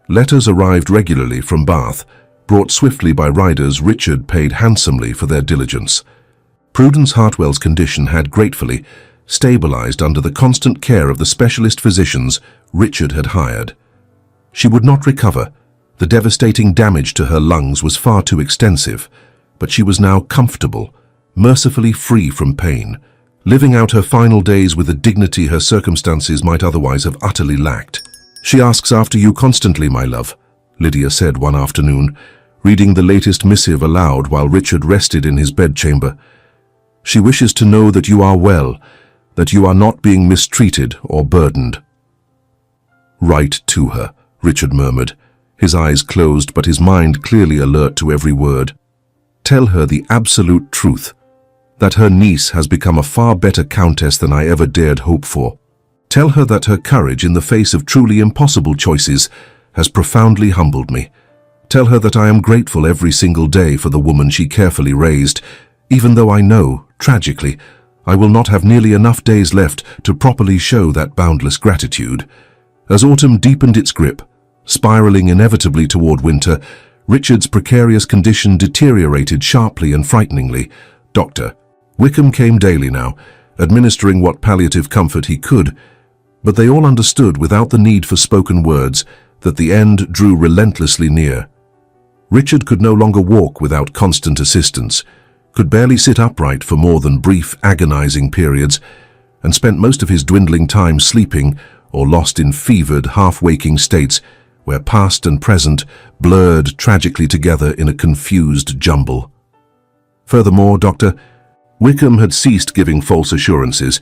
Speaker 1: Letters arrived regularly from Bath, brought swiftly by riders Richard paid handsomely for their diligence. Prudence Hartwell's condition had gratefully, stabilized under the constant care of the specialist physicians Richard had hired. She would not recover. The devastating damage to her lungs was far too extensive, but she was now comfortable, mercifully free from pain, living out her final days with a dignity her circumstances might otherwise have utterly lacked. "She asks after you constantly, my love," Lydia said one afternoon, reading the latest missive aloud while Richard rested in his bedchamber. "She wishes to know that you are well, that you are not being mistreated or burdened." "Write to her," Richard murmured, his eyes closed but his mind clearly alert to every word. "Tell her the absolute truth, that her niece has become a far better countess than I ever dared hope for. Tell her that her courage in the face of truly impossible choices has profoundly humbled me. Tell her that I am grateful every single day for the woman she carefully raised, even though I know, tragically, I will not have nearly enough days left to properly show that boundless gratitude." As autumn deepened its grip, spiraling inevitably toward winter, Richard's precarious condition deteriorated sharply and frighteningly. Dr. Wickham came daily now, administering what palliative comfort he could, but they all understood without the need for spoken words that the end drew relentlessly near. Richard could no longer walk without constant assistance, could barely sit upright for more than brief, agonizing periods, and spent most of his dwindling time sleeping or lost in fevered, half-waking states where past and present blurred tragically together in a confused jumble. Furthermore, Dr. Wickham had ceased giving false assurances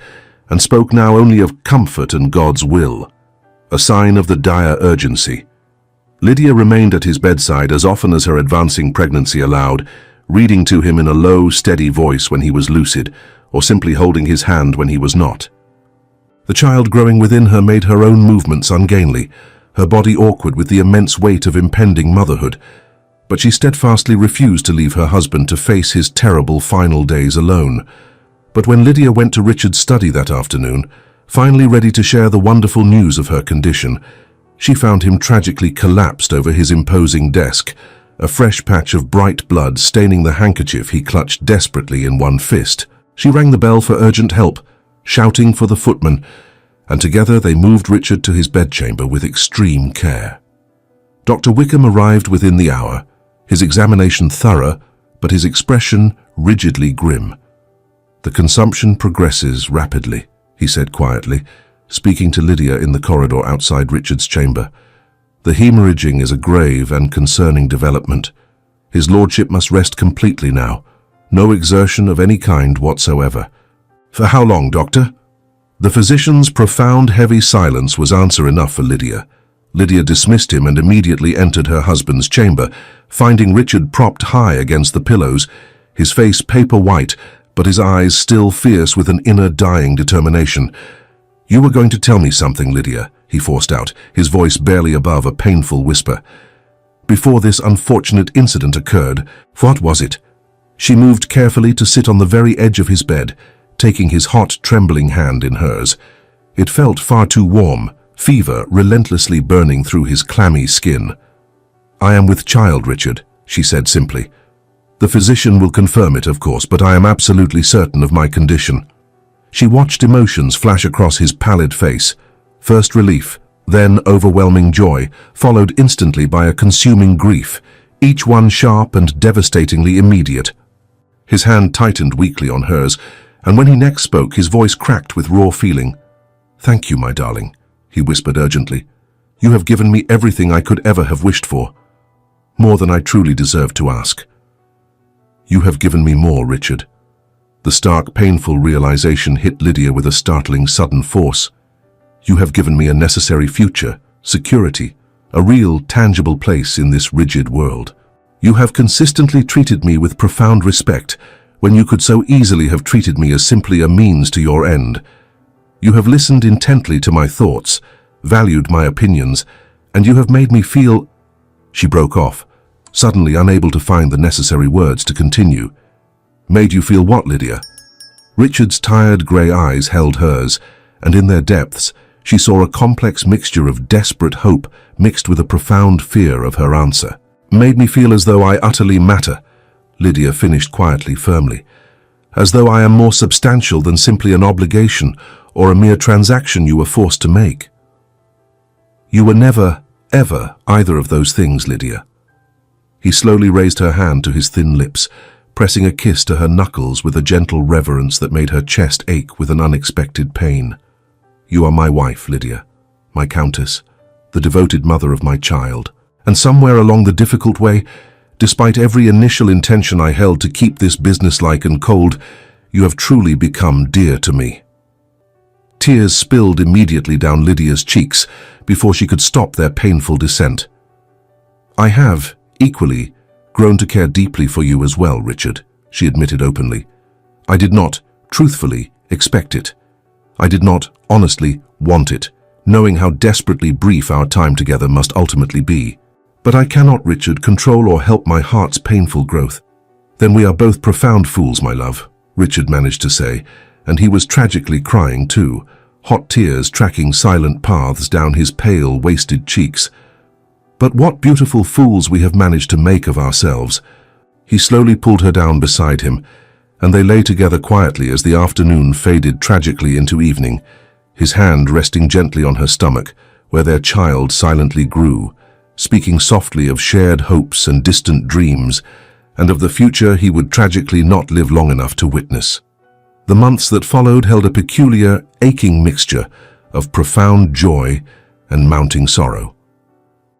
Speaker 1: and spoke now only of comfort and God's will, a sign of the dire urgency. Lydia remained at his bedside as often as her advancing pregnancy allowed, reading to him in a low, steady voice when he was lucid, or simply holding his hand when he was not. The child growing within her made her own movements ungainly, her body awkward with the immense weight of impending motherhood, but she steadfastly refused to leave her husband to face his terrible final days alone. But when Lydia went to Richard's study that afternoon, finally ready to share the wonderful news of her condition, she found him tragically collapsed over his imposing desk, a fresh patch of bright blood staining the handkerchief he clutched desperately in one fist. She rang the bell for urgent help, shouting for the footman, and together they moved Richard to his bedchamber with extreme care. Dr. Wickham arrived within the hour, his examination thorough, but his expression rigidly grim. "The consumption progresses rapidly," he said quietly, speaking to Lydia in the corridor outside Richard's chamber. "The hemorrhaging is a grave and concerning development. His lordship must rest completely now. No exertion of any kind whatsoever." "For how long, doctor?" The physician's profound, heavy silence was answer enough for Lydia. Lydia dismissed him and immediately entered her husband's chamber, finding Richard propped high against the pillows, his face paper white, but his eyes still fierce with an inner dying determination. "You were going to tell me something, Lydia," he forced out, his voice barely above a painful whisper. "Before this unfortunate incident occurred, what was it?" She moved carefully to sit on the very edge of his bed, taking his hot, trembling hand in hers. It felt far too warm, fever relentlessly burning through his clammy skin. "I am with child, Richard," she said simply. "The physician will confirm it, of course, but I am absolutely certain of my condition." She watched emotions flash across his pallid face. First relief, then overwhelming joy, followed instantly by a consuming grief, each one sharp and devastatingly immediate. His hand tightened weakly on hers, and when he next spoke, his voice cracked with raw feeling. "Thank you, my darling," he whispered urgently. "You have given me everything I could ever have wished for. More than I truly deserve to ask." "You have given me more, Richard." The stark, painful realization hit Lydia with a startling, sudden force. "You have given me a necessary future, security, a real, tangible place in this rigid world. You have consistently treated me with profound respect, when you could so easily have treated me as simply a means to your end. You have listened intently to my thoughts, valued my opinions, and you have made me feel—" She broke off, suddenly unable to find the necessary words to continue. "Made you feel what, Lydia?" Richard's tired grey eyes held hers, and in their depths she saw a complex mixture of desperate hope mixed with a profound fear of her answer. "Made me feel as though I utterly matter," Lydia finished quietly, firmly. as though I am more substantial than simply an obligation or a mere transaction you were forced to make. You were never, ever either of those things, Lydia. He slowly raised her hand to his thin lips, pressing a kiss to her knuckles with a gentle reverence that made her chest ache with an unexpected pain. You are my wife, Lydia, my countess, the devoted mother of my child. And somewhere along the difficult way, despite every initial intention I held to keep this businesslike and cold, you have truly become dear to me. Tears spilled immediately down Lydia's cheeks before she could stop their painful descent. I have, equally, grown to care deeply for you as well, Richard, she admitted openly. I did not, truthfully, expect it. I did not, honestly, want it, knowing how desperately brief our time together must ultimately be. But I cannot, Richard, control or help my heart's painful growth. Then we are both profound fools, my love, Richard managed to say, and he was tragically crying too, hot tears tracking silent paths down his pale, wasted cheeks. But what beautiful fools we have managed to make of ourselves. He slowly pulled her down beside him, and they lay together quietly as the afternoon faded tragically into evening, his hand resting gently on her stomach, where their child silently grew, speaking softly of shared hopes and distant dreams, and of the future he would tragically not live long enough to witness. The months that followed held a peculiar, aching mixture of profound joy and mounting sorrow.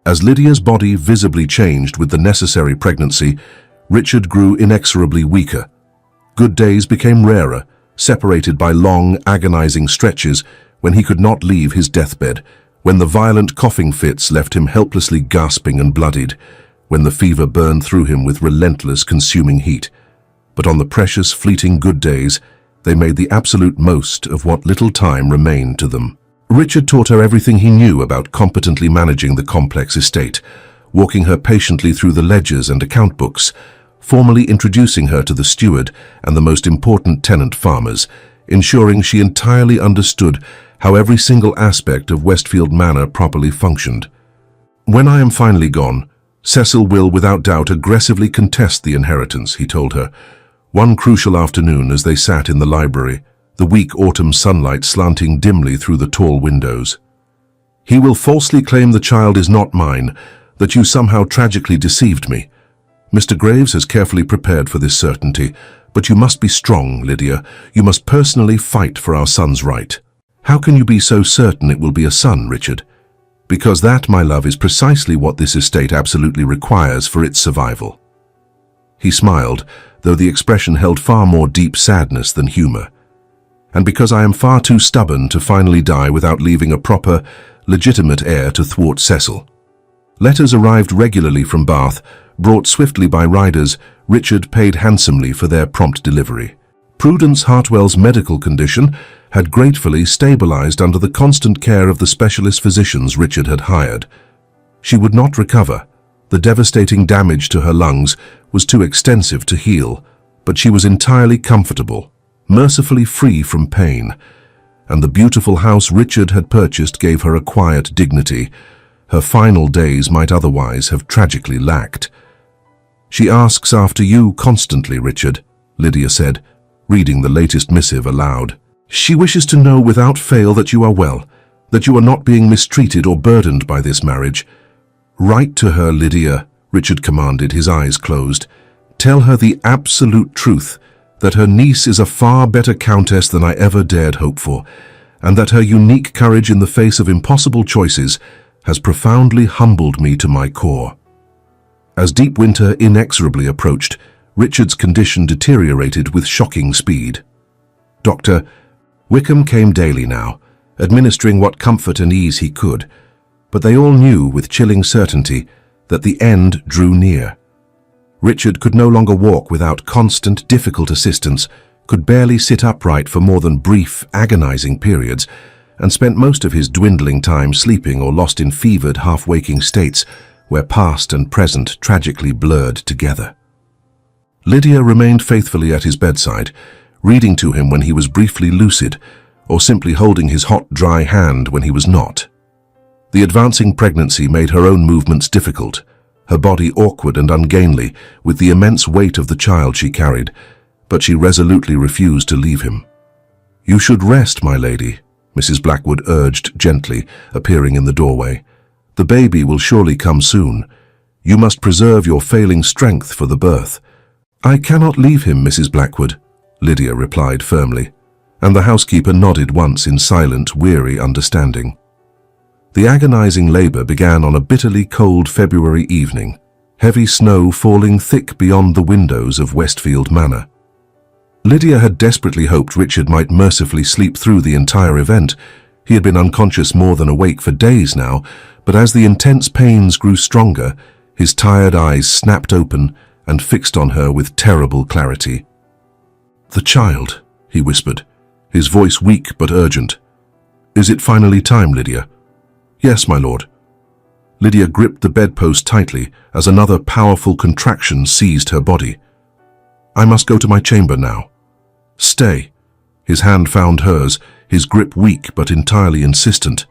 Speaker 1: As Lydia's body visibly changed with the necessary pregnancy, Richard grew inexorably weaker. Good days became rarer, separated by long, agonizing stretches when he could not leave his deathbed, when the violent coughing fits left him helplessly gasping and bloodied, when the fever burned through him with relentless, consuming heat. But on the precious, fleeting good days, they made the absolute most of what little time remained to them. Richard taught her everything he knew about competently managing the complex estate, walking her patiently through the ledgers and account books, formally introducing her to the steward and the most important tenant farmers, ensuring she entirely understood how every single aspect of Westfield Manor properly functioned. When I am finally gone, Cecil will without doubt aggressively contest the inheritance, he told her. One crucial afternoon as they sat in the library, the weak autumn sunlight slanting dimly through the tall windows. He will falsely claim the child is not mine, that you somehow tragically deceived me. Mr. Graves has carefully prepared for this certainty, but you must be strong, Lydia. You must personally fight for our son's right. How can you be so certain it will be a son, Richard? Because that, my love, is precisely what this estate absolutely requires for its survival. He smiled, though the expression held far more deep sadness than humor. And because I am far too stubborn to finally die without leaving a proper, legitimate heir to thwart Cecil. Letters arrived regularly from Bath, brought swiftly by riders. Richard paid handsomely for their prompt delivery. Prudence Hartwell's medical condition had gratefully stabilized under the constant care of the specialist physicians Richard had hired. She would not recover. The devastating damage to her lungs was too extensive to heal, but she was entirely comfortable, mercifully free from pain, and the beautiful house Richard had purchased gave her a quiet dignity her final days might otherwise have tragically lacked. She asks after you constantly, Richard, Lydia said, reading the latest missive aloud. She wishes to know without fail that you are well, that you are not being mistreated or burdened by this marriage. Write to her, Lydia, Richard commanded, his eyes closed. Tell her the absolute truth, that her niece is a far better countess than I ever dared hope for, and that her unique courage in the face of impossible choices has profoundly humbled me to my core. As deep winter inexorably approached, Richard's condition deteriorated with shocking speed. Dr. Wickham came daily now, administering what comfort and ease he could, but they all knew with chilling certainty that the end drew near. Richard could no longer walk without constant, difficult assistance, could barely sit upright for more than brief, agonizing periods, and spent most of his dwindling time sleeping or lost in fevered, half-waking states where past and present tragically blurred together. Lydia remained faithfully at his bedside, reading to him when he was briefly lucid, or simply holding his hot, dry hand when he was not. The advancing pregnancy made her own movements difficult, her body awkward and ungainly with the immense weight of the child she carried, but she resolutely refused to leave him. "You should rest, my lady," Mrs. Blackwood urged gently, appearing in the doorway. "The baby will surely come soon. You must preserve your failing strength for the birth." "I cannot leave him, Mrs. Blackwood," Lydia replied firmly, and the housekeeper nodded once in silent, weary understanding. The agonizing labor began on a bitterly cold February evening, heavy snow falling thick beyond the windows of Westfield Manor. Lydia had desperately hoped Richard might mercifully sleep through the entire event. He had been unconscious more than awake for days now, but as the intense pains grew stronger, his tired eyes snapped open and fixed on her with terrible clarity. "The child," he whispered, his voice weak but urgent. "Is it finally time, Lydia?" "Yes, my lord." Lydia gripped the bedpost tightly as another powerful contraction seized her body. "I must go to my chamber now." "Stay." His hand found hers, his grip weak but entirely insistent.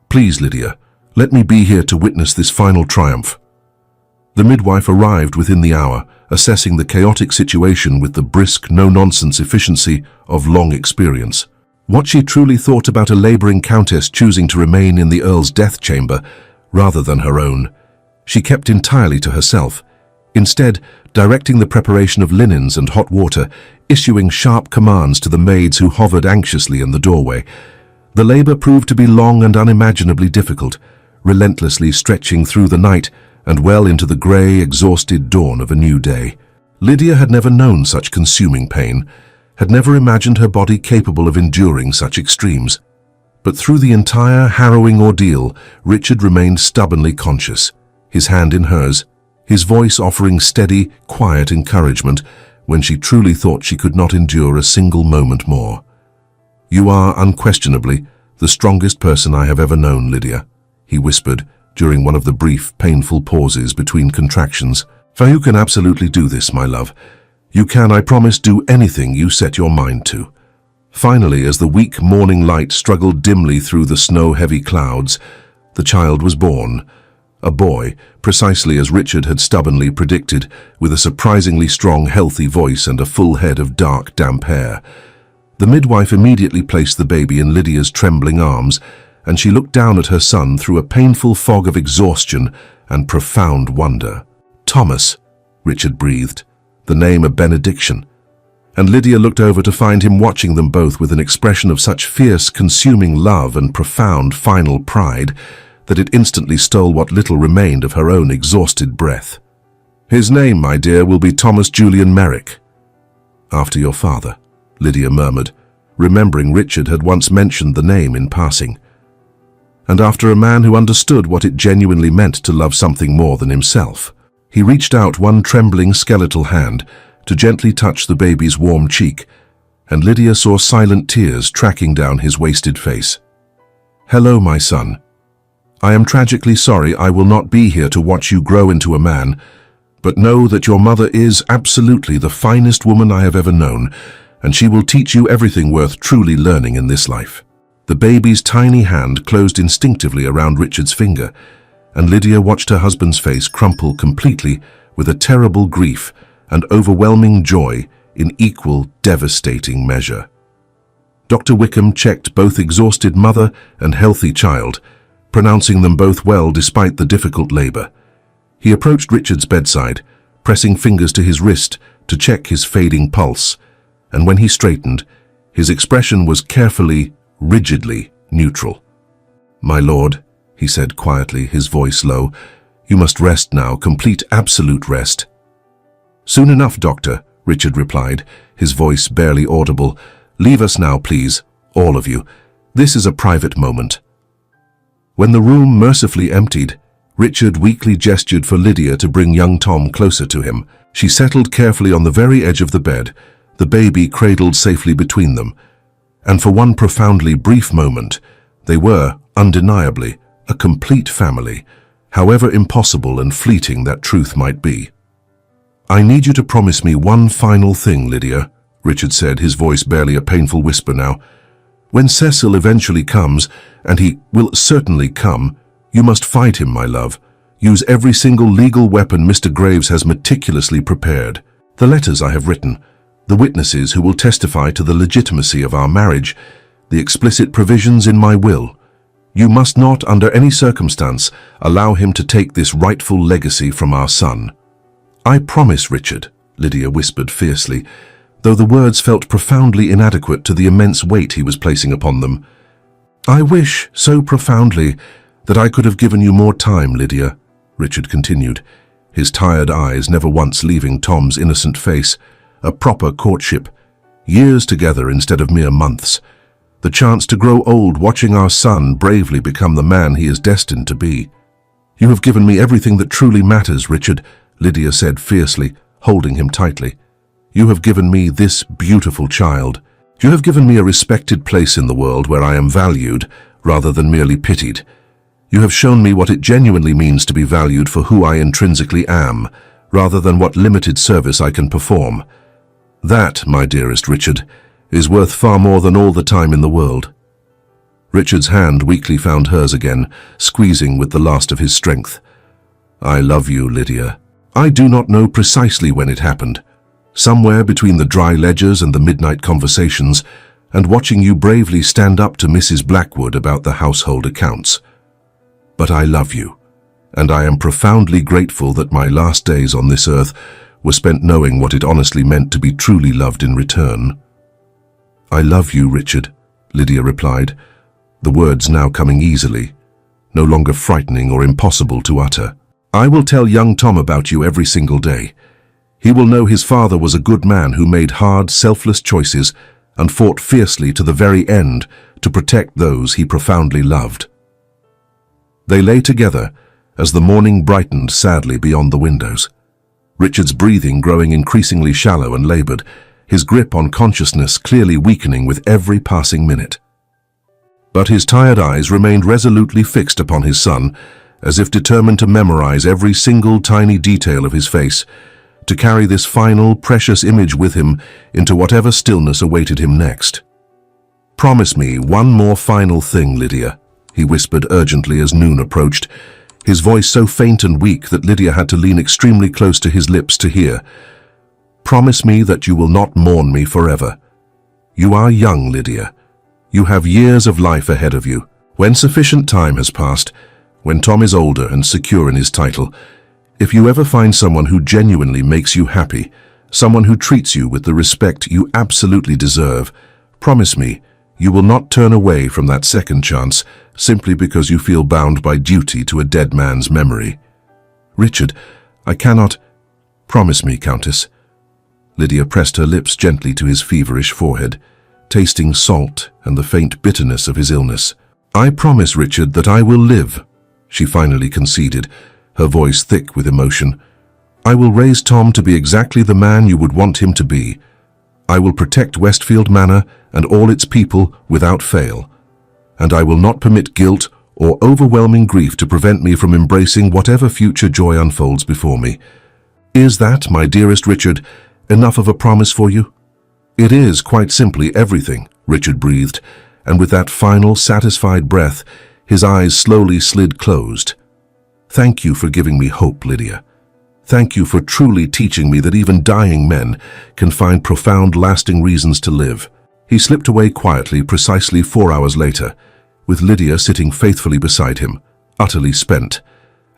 Speaker 1: "Please, Lydia, let me be here to witness this final triumph." The midwife arrived within the hour, assessing the chaotic situation with the brisk, no-nonsense efficiency of long experience. What she truly thought about a laboring countess choosing to remain in the Earl's death chamber rather than her own, she kept entirely to herself, instead directing the preparation of linens and hot water, issuing sharp commands to the maids who hovered anxiously in the doorway. The labor proved to be long and unimaginably difficult, relentlessly stretching through the night and well into the grey, exhausted dawn of a new day. Lydia had never known such consuming pain, had never imagined her body capable of enduring such extremes. But through the entire harrowing ordeal, Richard remained stubbornly conscious, his hand in hers, his voice offering steady, quiet encouragement when she truly thought she could not endure a single moment more. "You are unquestionably the strongest person I have ever known, Lydia," he whispered during one of the brief, painful pauses between contractions. "For you can absolutely do this, my love. You can, I promise, do anything you set your mind to." Finally, as the weak morning light struggled dimly through the snow-heavy clouds, the child was born. A boy, precisely as Richard had stubbornly predicted, with a surprisingly strong, healthy voice and a full head of dark, damp hair. The midwife immediately placed the baby in Lydia's trembling arms, and she looked down at her son through a painful fog of exhaustion and profound wonder. "Thomas," Richard breathed, the name a benediction, and Lydia looked over to find him watching them both with an expression of such fierce, consuming love and profound final pride that it instantly stole what little remained of her own exhausted breath. "His name, my dear, will be Thomas Julian Merrick." "After your father," Lydia murmured, remembering Richard had once mentioned the name in passing. "And after a man who understood what it genuinely meant to love something more than himself." He reached out one trembling skeletal hand to gently touch the baby's warm cheek, and Lydia saw silent tears tracking down his wasted face. "Hello, my son. I am tragically sorry I will not be here to watch you grow into a man, but know that your mother is absolutely the finest woman I have ever known, and she will teach you everything worth truly learning in this life." The baby's tiny hand closed instinctively around Richard's finger, and Lydia watched her husband's face crumple completely with a terrible grief and overwhelming joy in equal, devastating measure. Dr. Wickham checked both exhausted mother and healthy child, pronouncing them both well despite the difficult labor. He approached Richard's bedside, pressing fingers to his wrist to check his fading pulse, and when he straightened, his expression was carefully, rigidly neutral. "My lord," he said quietly, his voice low, "you must rest now, complete absolute rest." "Soon enough, doctor," Richard replied, his voice barely audible. "Leave us now, please, all of you. This is a private moment." When the room mercifully emptied, Richard weakly gestured for Lydia to bring young Tom closer to him. She settled carefully on the very edge of the bed, the baby cradled safely between them, and for one profoundly brief moment, they were, undeniably, a complete family, however impossible and fleeting that truth might be. "I need you to promise me one final thing, Lydia," Richard said, his voice barely a painful whisper now. "When Cecil eventually comes, and he will certainly come, you must fight him, my love. Use every single legal weapon Mr. Graves has meticulously prepared. The letters I have written, the witnesses who will testify to the legitimacy of our marriage, the explicit provisions in my will. You must not, under any circumstance, allow him to take this rightful legacy from our son." "I promise, Richard," Lydia whispered fiercely, though the words felt profoundly inadequate to the immense weight he was placing upon them. "I wish so profoundly that I could have given you more time, Lydia," Richard continued, his tired eyes never once leaving Tom's innocent face. "A proper courtship, years together instead of mere months. The chance to grow old watching our son bravely become the man he is destined to be." "You have given me everything that truly matters, Richard," Lydia said fiercely, holding him tightly. "You have given me this beautiful child. You have given me a respected place in the world where I am valued rather than merely pitied. You have shown me what it genuinely means to be valued for who I intrinsically am, rather than what limited service I can perform. That, my dearest Richard, is worth far more than all the time in the world." Richard's hand weakly found hers again, squeezing with the last of his strength. "I love you, Lydia. I do not know precisely when it happened. Somewhere between the dry ledgers and the midnight conversations, and watching you bravely stand up to Mrs. Blackwood about the household accounts. But I love you, and I am profoundly grateful that my last days on this earth were spent knowing what it honestly meant to be truly loved in return." "I love you, Richard," Lydia replied, the words now coming easily, no longer frightening or impossible to utter. "I will tell young Tom about you every single day. He will know his father was a good man who made hard, selfless choices and fought fiercely to the very end to protect those he profoundly loved." They lay together as the morning brightened sadly beyond the windows, Richard's breathing growing increasingly shallow and labored, his grip on consciousness clearly weakening with every passing minute. But his tired eyes remained resolutely fixed upon his son, as if determined to memorize every single tiny detail of his face, to carry this final, precious image with him into whatever stillness awaited him next. "Promise me one more final thing, Lydia," he whispered urgently as noon approached, his voice so faint and weak that Lydia had to lean extremely close to his lips to hear. "Promise me that you will not mourn me forever. You are young, Lydia. You have years of life ahead of you. When sufficient time has passed, when Tom is older and secure in his title, if you ever find someone who genuinely makes you happy, someone who treats you with the respect you absolutely deserve, promise me you will not turn away from that second chance simply because you feel bound by duty to a dead man's memory." "Richard, I cannot—" "Promise me, Countess." Lydia pressed her lips gently to his feverish forehead, tasting salt and the faint bitterness of his illness. "I promise, Richard, that I will live," she finally conceded, her voice thick with emotion. "I will raise Tom to be exactly the man you would want him to be. I will protect Westfield Manor and all its people without fail. And I will not permit guilt or overwhelming grief to prevent me from embracing whatever future joy unfolds before me. Is that, my dearest Richard, enough of a promise for you?" "It is quite simply everything," Richard breathed, and with that final, satisfied breath, his eyes slowly slid closed. "Thank you for giving me hope, Lydia. Thank you for truly teaching me that even dying men can find profound, lasting reasons to live." He slipped away quietly precisely 4 hours later, with Lydia sitting faithfully beside him, utterly spent,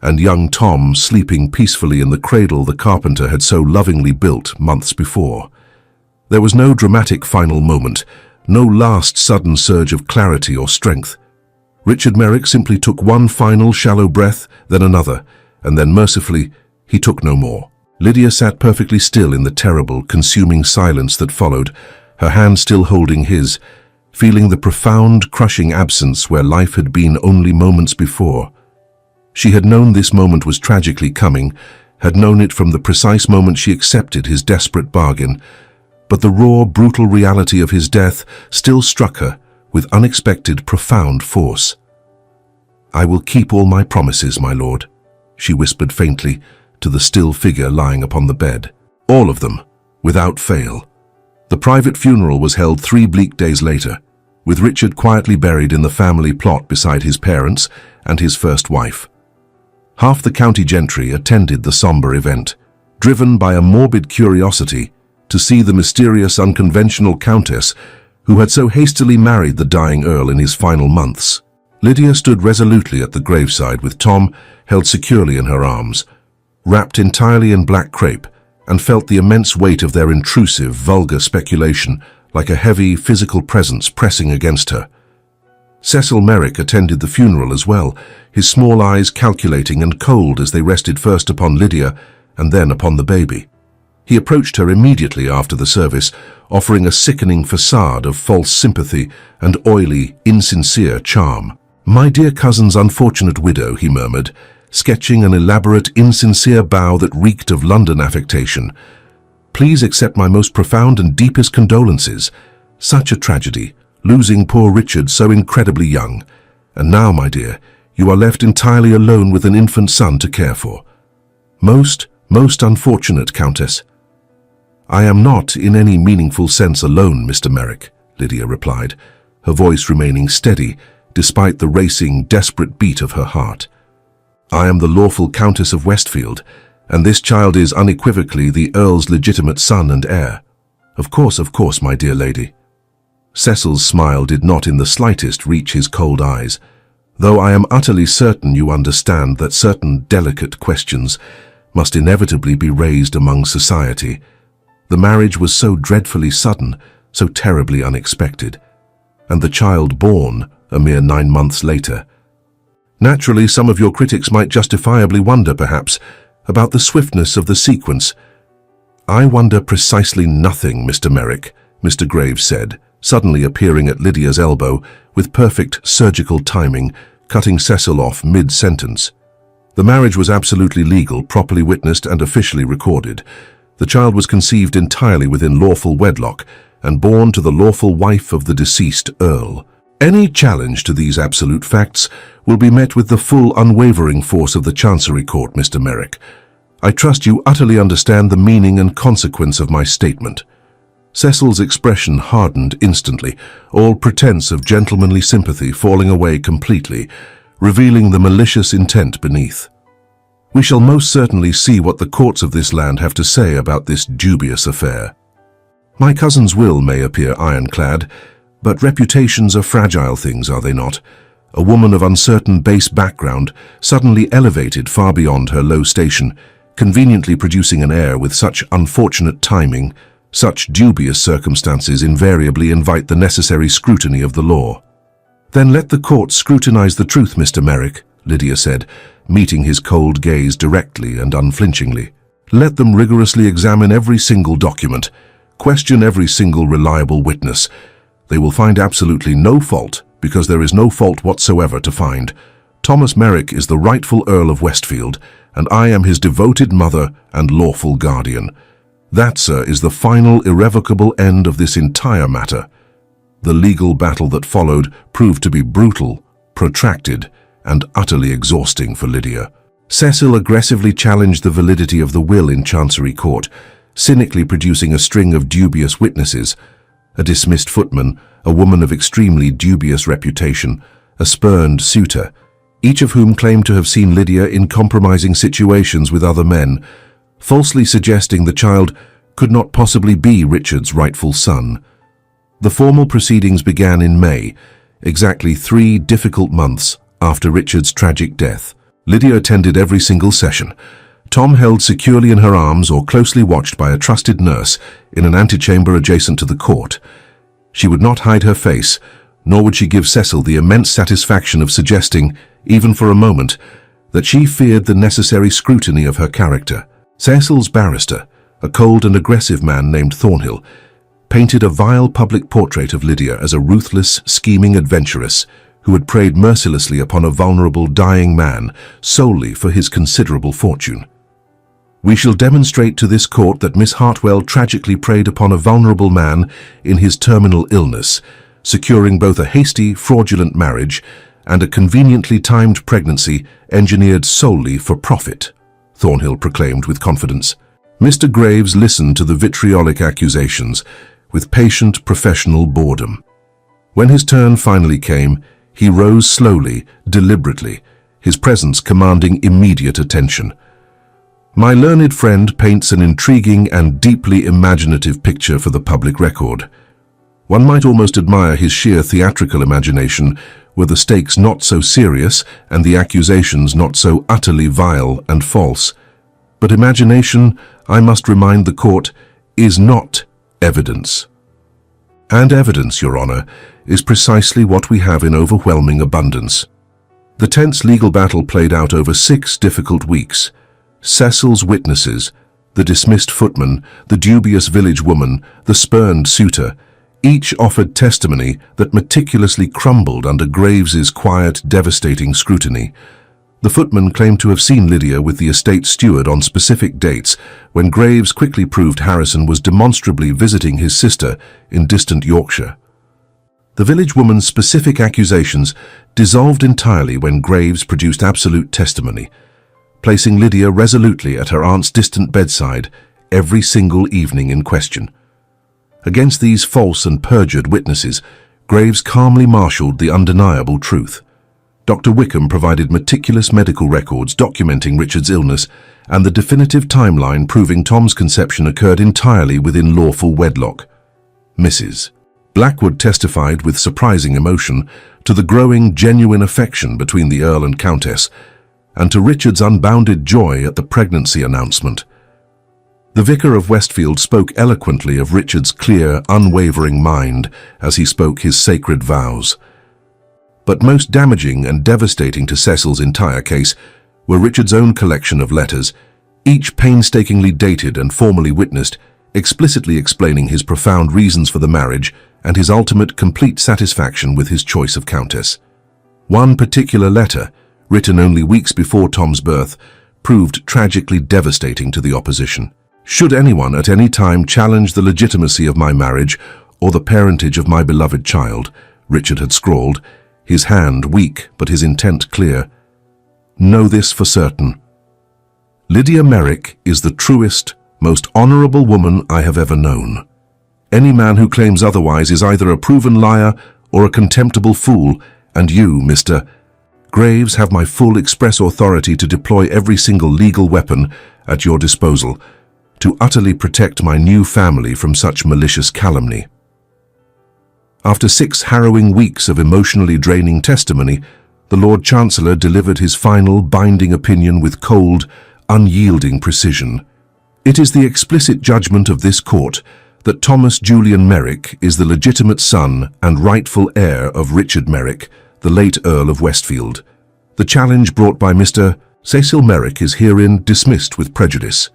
Speaker 1: and young Tom sleeping peacefully in the cradle the carpenter had so lovingly built months before. There was no dramatic final moment, no last sudden surge of clarity or strength. Richard Merrick simply took one final shallow breath, then another, and then mercifully, he took no more. Lydia sat perfectly still in the terrible, consuming silence that followed, her hand still holding his, feeling the profound, crushing absence where life had been only moments before. She had known this moment was tragically coming, had known it from the precise moment she accepted his desperate bargain, but the raw, brutal reality of his death still struck her with unexpected, profound force. "I will keep all my promises, my lord," she whispered faintly to the still figure lying upon the bed. "All of them, without fail." The private funeral was held 3 bleak days later, with Richard quietly buried in the family plot beside his parents and his first wife. Half the county gentry attended the somber event, driven by a morbid curiosity to to see the mysterious, unconventional countess who had so hastily married the dying Earl in his final months. Lydia stood resolutely at the graveside with Tom held securely in her arms, wrapped entirely in black crepe, and felt the immense weight of their intrusive, vulgar speculation like a heavy, physical presence pressing against her. Cecil Merrick attended the funeral as well, his small eyes calculating and cold as they rested first upon Lydia and then upon the baby. He approached her immediately after the service, offering a sickening facade of false sympathy and oily, insincere charm. "My dear cousin's unfortunate widow," he murmured, sketching an elaborate, insincere bow that reeked of London affectation. "Please accept my most profound and deepest condolences. Such a tragedy, losing poor Richard so incredibly young. And now, my dear, you are left entirely alone with an infant son to care for. Most unfortunate, Countess." "I am not in any meaningful sense alone, Mr. Merrick," Lydia replied, her voice remaining steady despite the racing, desperate beat of her heart. "I am the lawful Countess of Westfield, and this child is unequivocally the Earl's legitimate son and heir. Of course, my dear lady." Cecil's smile did not in the slightest reach his cold eyes, "though I am utterly certain you understand that certain delicate questions must inevitably be raised among society. The marriage was so dreadfully sudden, so terribly unexpected, and the child born a mere 9 months later. Naturally, some of your critics might justifiably wonder, perhaps, about the swiftness of the sequence." "I wonder precisely nothing, Mr. Merrick," Mr. Graves said, suddenly appearing at Lydia's elbow with perfect surgical timing, cutting Cecil off mid-sentence. "The marriage was absolutely legal, properly witnessed and officially recorded. The child was conceived entirely within lawful wedlock and born to the lawful wife of the deceased Earl. Any challenge to these absolute facts will be met with the full, unwavering force of the Chancery Court, Mr. Merrick. I trust you utterly understand the meaning and consequence of my statement." Cecil's expression hardened instantly, all pretense of gentlemanly sympathy falling away completely, revealing the malicious intent beneath. "We shall most certainly see what the courts of this land have to say about this dubious affair. My cousin's will may appear ironclad, but reputations are fragile things, are they not? A woman of uncertain base background, suddenly elevated far beyond her low station, conveniently producing an heir with such unfortunate timing, such dubious circumstances invariably invite the necessary scrutiny of the law." "Then let the courts scrutinize the truth, Mr. Merrick," Lydia said, meeting his cold gaze directly and unflinchingly. "Let them rigorously examine every single document, question every single reliable witness. They will find absolutely no fault, because there is no fault whatsoever to find. Thomas Merrick is the rightful Earl of Westfield, and I am his devoted mother and lawful guardian. That, sir, is the final, irrevocable end of this entire matter." The legal battle that followed proved to be brutal, protracted, and utterly exhausting for Lydia. Cecil aggressively challenged the validity of the will in Chancery Court, cynically producing a string of dubious witnesses: a dismissed footman, a woman of extremely dubious reputation, a spurned suitor, each of whom claimed to have seen Lydia in compromising situations with other men, falsely suggesting the child could not possibly be Richard's rightful son. The formal proceedings began in May, exactly 3 difficult months after Richard's tragic death. Lydia attended every single session, Tom held securely in her arms or closely watched by a trusted nurse in an antechamber adjacent to the court. She would not hide her face, nor would she give Cecil the immense satisfaction of suggesting, even for a moment, that she feared the necessary scrutiny of her character. Cecil's barrister, a cold and aggressive man named Thornhill, painted a vile public portrait of Lydia as a ruthless, scheming adventuress who had preyed mercilessly upon a vulnerable, dying man solely for his considerable fortune. "We shall demonstrate to this court that Miss Hartwell tragically preyed upon a vulnerable man in his terminal illness, securing both a hasty, fraudulent marriage and a conveniently timed pregnancy engineered solely for profit," Thornhill proclaimed with confidence. Mr. Graves listened to the vitriolic accusations with patient, professional boredom. When his turn finally came, he rose slowly, deliberately, his presence commanding immediate attention. My learned friend paints an intriguing and deeply imaginative picture for the public record. One might almost admire his sheer theatrical imagination, were the stakes not so serious and the accusations not so utterly vile and false. But imagination, I must remind the court, is not evidence. And evidence, Your Honor, is precisely what we have in overwhelming abundance. The tense legal battle played out over 6 difficult weeks. Cecil's witnesses, the dismissed footman, the dubious village woman, the spurned suitor, each offered testimony that meticulously crumbled under Graves's quiet, devastating scrutiny. The footman claimed to have seen Lydia with the estate steward on specific dates when Graves quickly proved Harrison was demonstrably visiting his sister in distant Yorkshire. The village woman's specific accusations dissolved entirely when Graves produced absolute testimony, placing Lydia resolutely at her aunt's distant bedside every single evening in question. Against these false and perjured witnesses, Graves calmly marshalled the undeniable truth. Dr. Wickham provided meticulous medical records documenting Richard's illness and the definitive timeline proving Tom's conception occurred entirely within lawful wedlock. Mrs. Blackwood testified with surprising emotion to the growing genuine affection between the Earl and Countess, and to Richard's unbounded joy at the pregnancy announcement. The Vicar of Westfield spoke eloquently of Richard's clear, unwavering mind as he spoke his sacred vows. But most damaging and devastating to Cecil's entire case were Richard's own collection of letters, each painstakingly dated and formally witnessed, explicitly explaining his profound reasons for the marriage and his ultimate complete satisfaction with his choice of Countess. One particular letter, written only weeks before Tom's birth, proved tragically devastating to the opposition. Should anyone at any time challenge the legitimacy of my marriage or the parentage of my beloved child, Richard had scrawled, his hand weak but his intent clear, know this for certain. Lydia Merrick is the truest, most honorable woman I have ever known. Any man who claims otherwise is either a proven liar or a contemptible fool, and you, Mr. Graves, have my full express authority to deploy every single legal weapon at your disposal to utterly protect my new family from such malicious calumny. After 6 harrowing weeks of emotionally draining testimony, the Lord Chancellor delivered his final binding opinion with cold, unyielding precision. It is the explicit judgment of this court that Thomas Julian Merrick is the legitimate son and rightful heir of Richard Merrick, the late Earl of Westfield. The challenge brought by Mr. Cecil Merrick is herein dismissed with prejudice.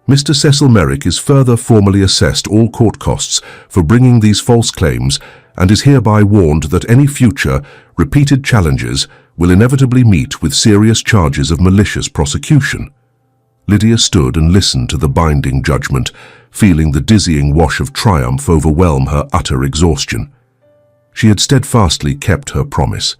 Speaker 1: Mr. Cecil Merrick is further formally assessed all court costs for bringing these false claims and is hereby warned that any future, repeated challenges will inevitably meet with serious charges of malicious prosecution. Lydia stood and listened to the binding judgment, feeling the dizzying wash of triumph overwhelm her utter exhaustion. She had steadfastly kept her promise.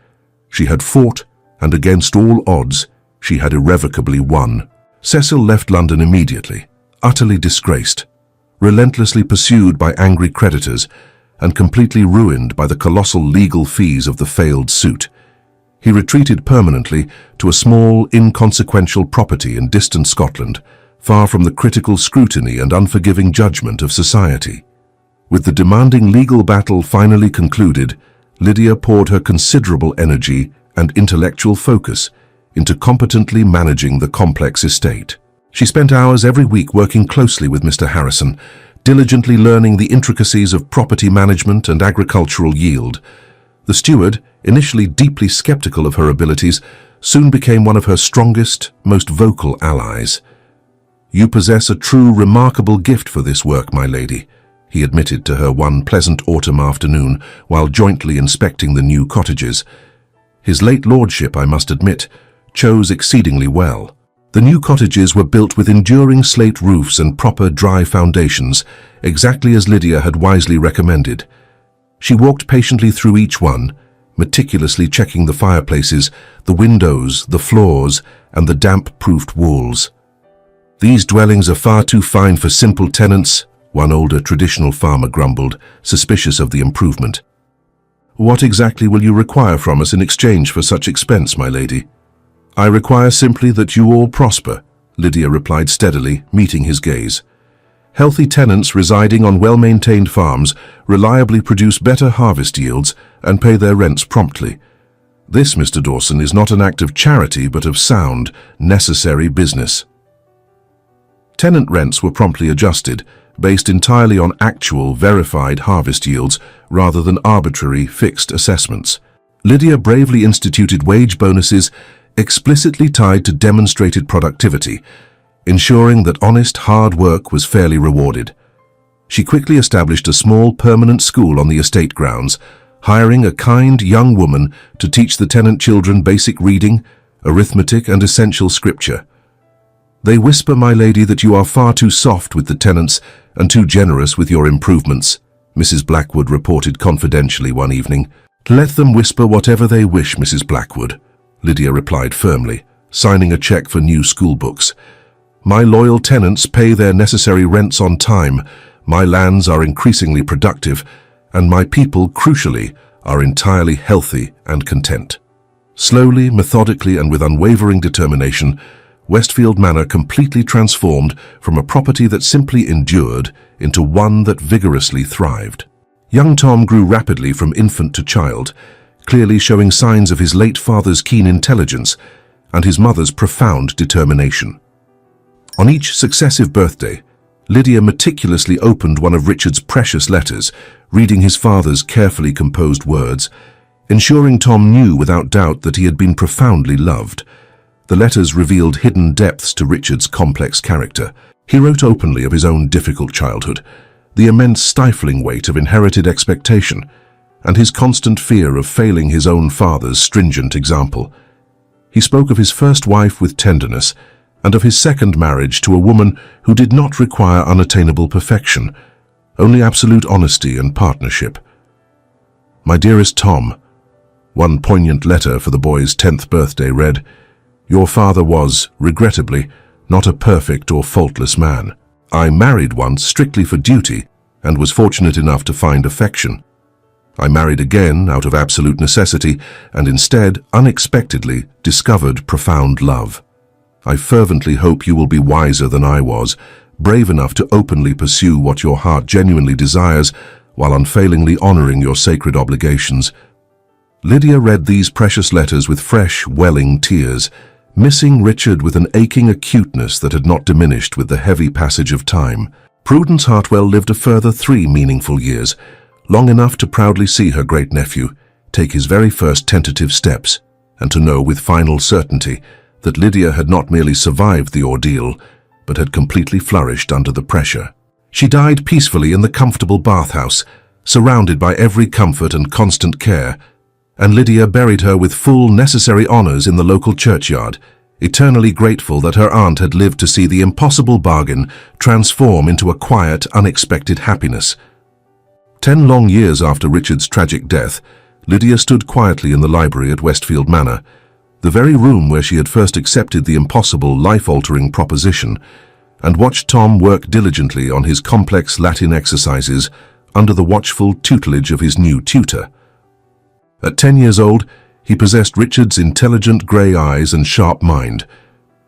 Speaker 1: She had fought, and against all odds, she had irrevocably won. Cecil left London immediately, utterly disgraced, relentlessly pursued by angry creditors, and completely ruined by the colossal legal fees of the failed suit. He retreated permanently to a small, inconsequential property in distant Scotland, far from the critical scrutiny and unforgiving judgment of society. With the demanding legal battle finally concluded, Lydia poured her considerable energy and intellectual focus into competently managing the complex estate. She spent hours every week working closely with Mr. Harrison, diligently learning the intricacies of property management and agricultural yield. The steward, initially deeply skeptical of her abilities, soon became one of her strongest, most vocal allies. "You possess a true remarkable gift for this work, my lady," he admitted to her one pleasant autumn afternoon while jointly inspecting the new cottages. His late lordship, I must admit, chose exceedingly well. The new cottages were built with enduring slate roofs and proper dry foundations, exactly as Lydia had wisely recommended. She walked patiently through each one, meticulously checking the fireplaces, the windows, the floors, and the damp-proofed walls. "These dwellings are far too fine for simple tenants," one older traditional farmer grumbled, suspicious of the improvement. "What exactly will you require from us in exchange for such expense, my lady?" "I require simply that you all prosper," Lydia replied steadily, meeting his gaze. Healthy tenants residing on well-maintained farms reliably produce better harvest yields and pay their rents promptly. This, Mr. Dawson, is not an act of charity but of sound, necessary business. Tenant rents were promptly adjusted, based entirely on actual, verified harvest yields rather than arbitrary, fixed assessments. Lydia bravely instituted wage bonuses explicitly tied to demonstrated productivity, ensuring that honest, hard work was fairly rewarded. She quickly established a small, permanent school on the estate grounds, hiring a kind young woman to teach the tenant children basic reading, arithmetic, and essential scripture. "They whisper, my lady, that you are far too soft with the tenants and too generous with your improvements," Mrs. Blackwood reported confidentially one evening. "Let them whisper whatever they wish, Mrs. Blackwood," Lydia replied firmly, signing a check for new school books. "My loyal tenants pay their necessary rents on time, my lands are increasingly productive, and my people, crucially, are entirely healthy and content." Slowly, methodically, and with unwavering determination, Westfield Manor completely transformed from a property that simply endured into one that vigorously thrived. Young Tom grew rapidly from infant to child, clearly showing signs of his late father's keen intelligence and his mother's profound determination. On each successive birthday, Lydia meticulously opened one of Richard's precious letters, reading his father's carefully composed words, ensuring Tom knew without doubt that he had been profoundly loved. The letters revealed hidden depths to Richard's complex character. He wrote openly of his own difficult childhood, the immense stifling weight of inherited expectation, and his constant fear of failing his own father's stringent example. He spoke of his first wife with tenderness, and of his second marriage to a woman who did not require unattainable perfection, only absolute honesty and partnership. "My dearest Tom," one poignant letter for the boy's 10th birthday read, "Your father was, regrettably, not a perfect or faultless man. I married once strictly for duty and was fortunate enough to find affection. I married again out of absolute necessity and instead, unexpectedly, discovered profound love. I fervently hope you will be wiser than I was, brave enough to openly pursue what your heart genuinely desires while unfailingly honoring your sacred obligations." Lydia read these precious letters with fresh, welling tears, missing Richard with an aching acuteness that had not diminished with the heavy passage of time. Prudence Hartwell lived a further 3 meaningful years, long enough to proudly see her great-nephew take his very first tentative steps, and to know with final certainty that Lydia had not merely survived the ordeal, but had completely flourished under the pressure. She died peacefully in the comfortable bathhouse, surrounded by every comfort and constant care, and Lydia buried her with full necessary honors in the local churchyard, eternally grateful that her aunt had lived to see the impossible bargain transform into a quiet, unexpected happiness. 10 long years after Richard's tragic death, Lydia stood quietly in the library at Westfield Manor, the very room where she had first accepted the impossible, life-altering proposition, and watched Tom work diligently on his complex Latin exercises under the watchful tutelage of his new tutor. At 10 years old, he possessed Richard's intelligent grey eyes and sharp mind,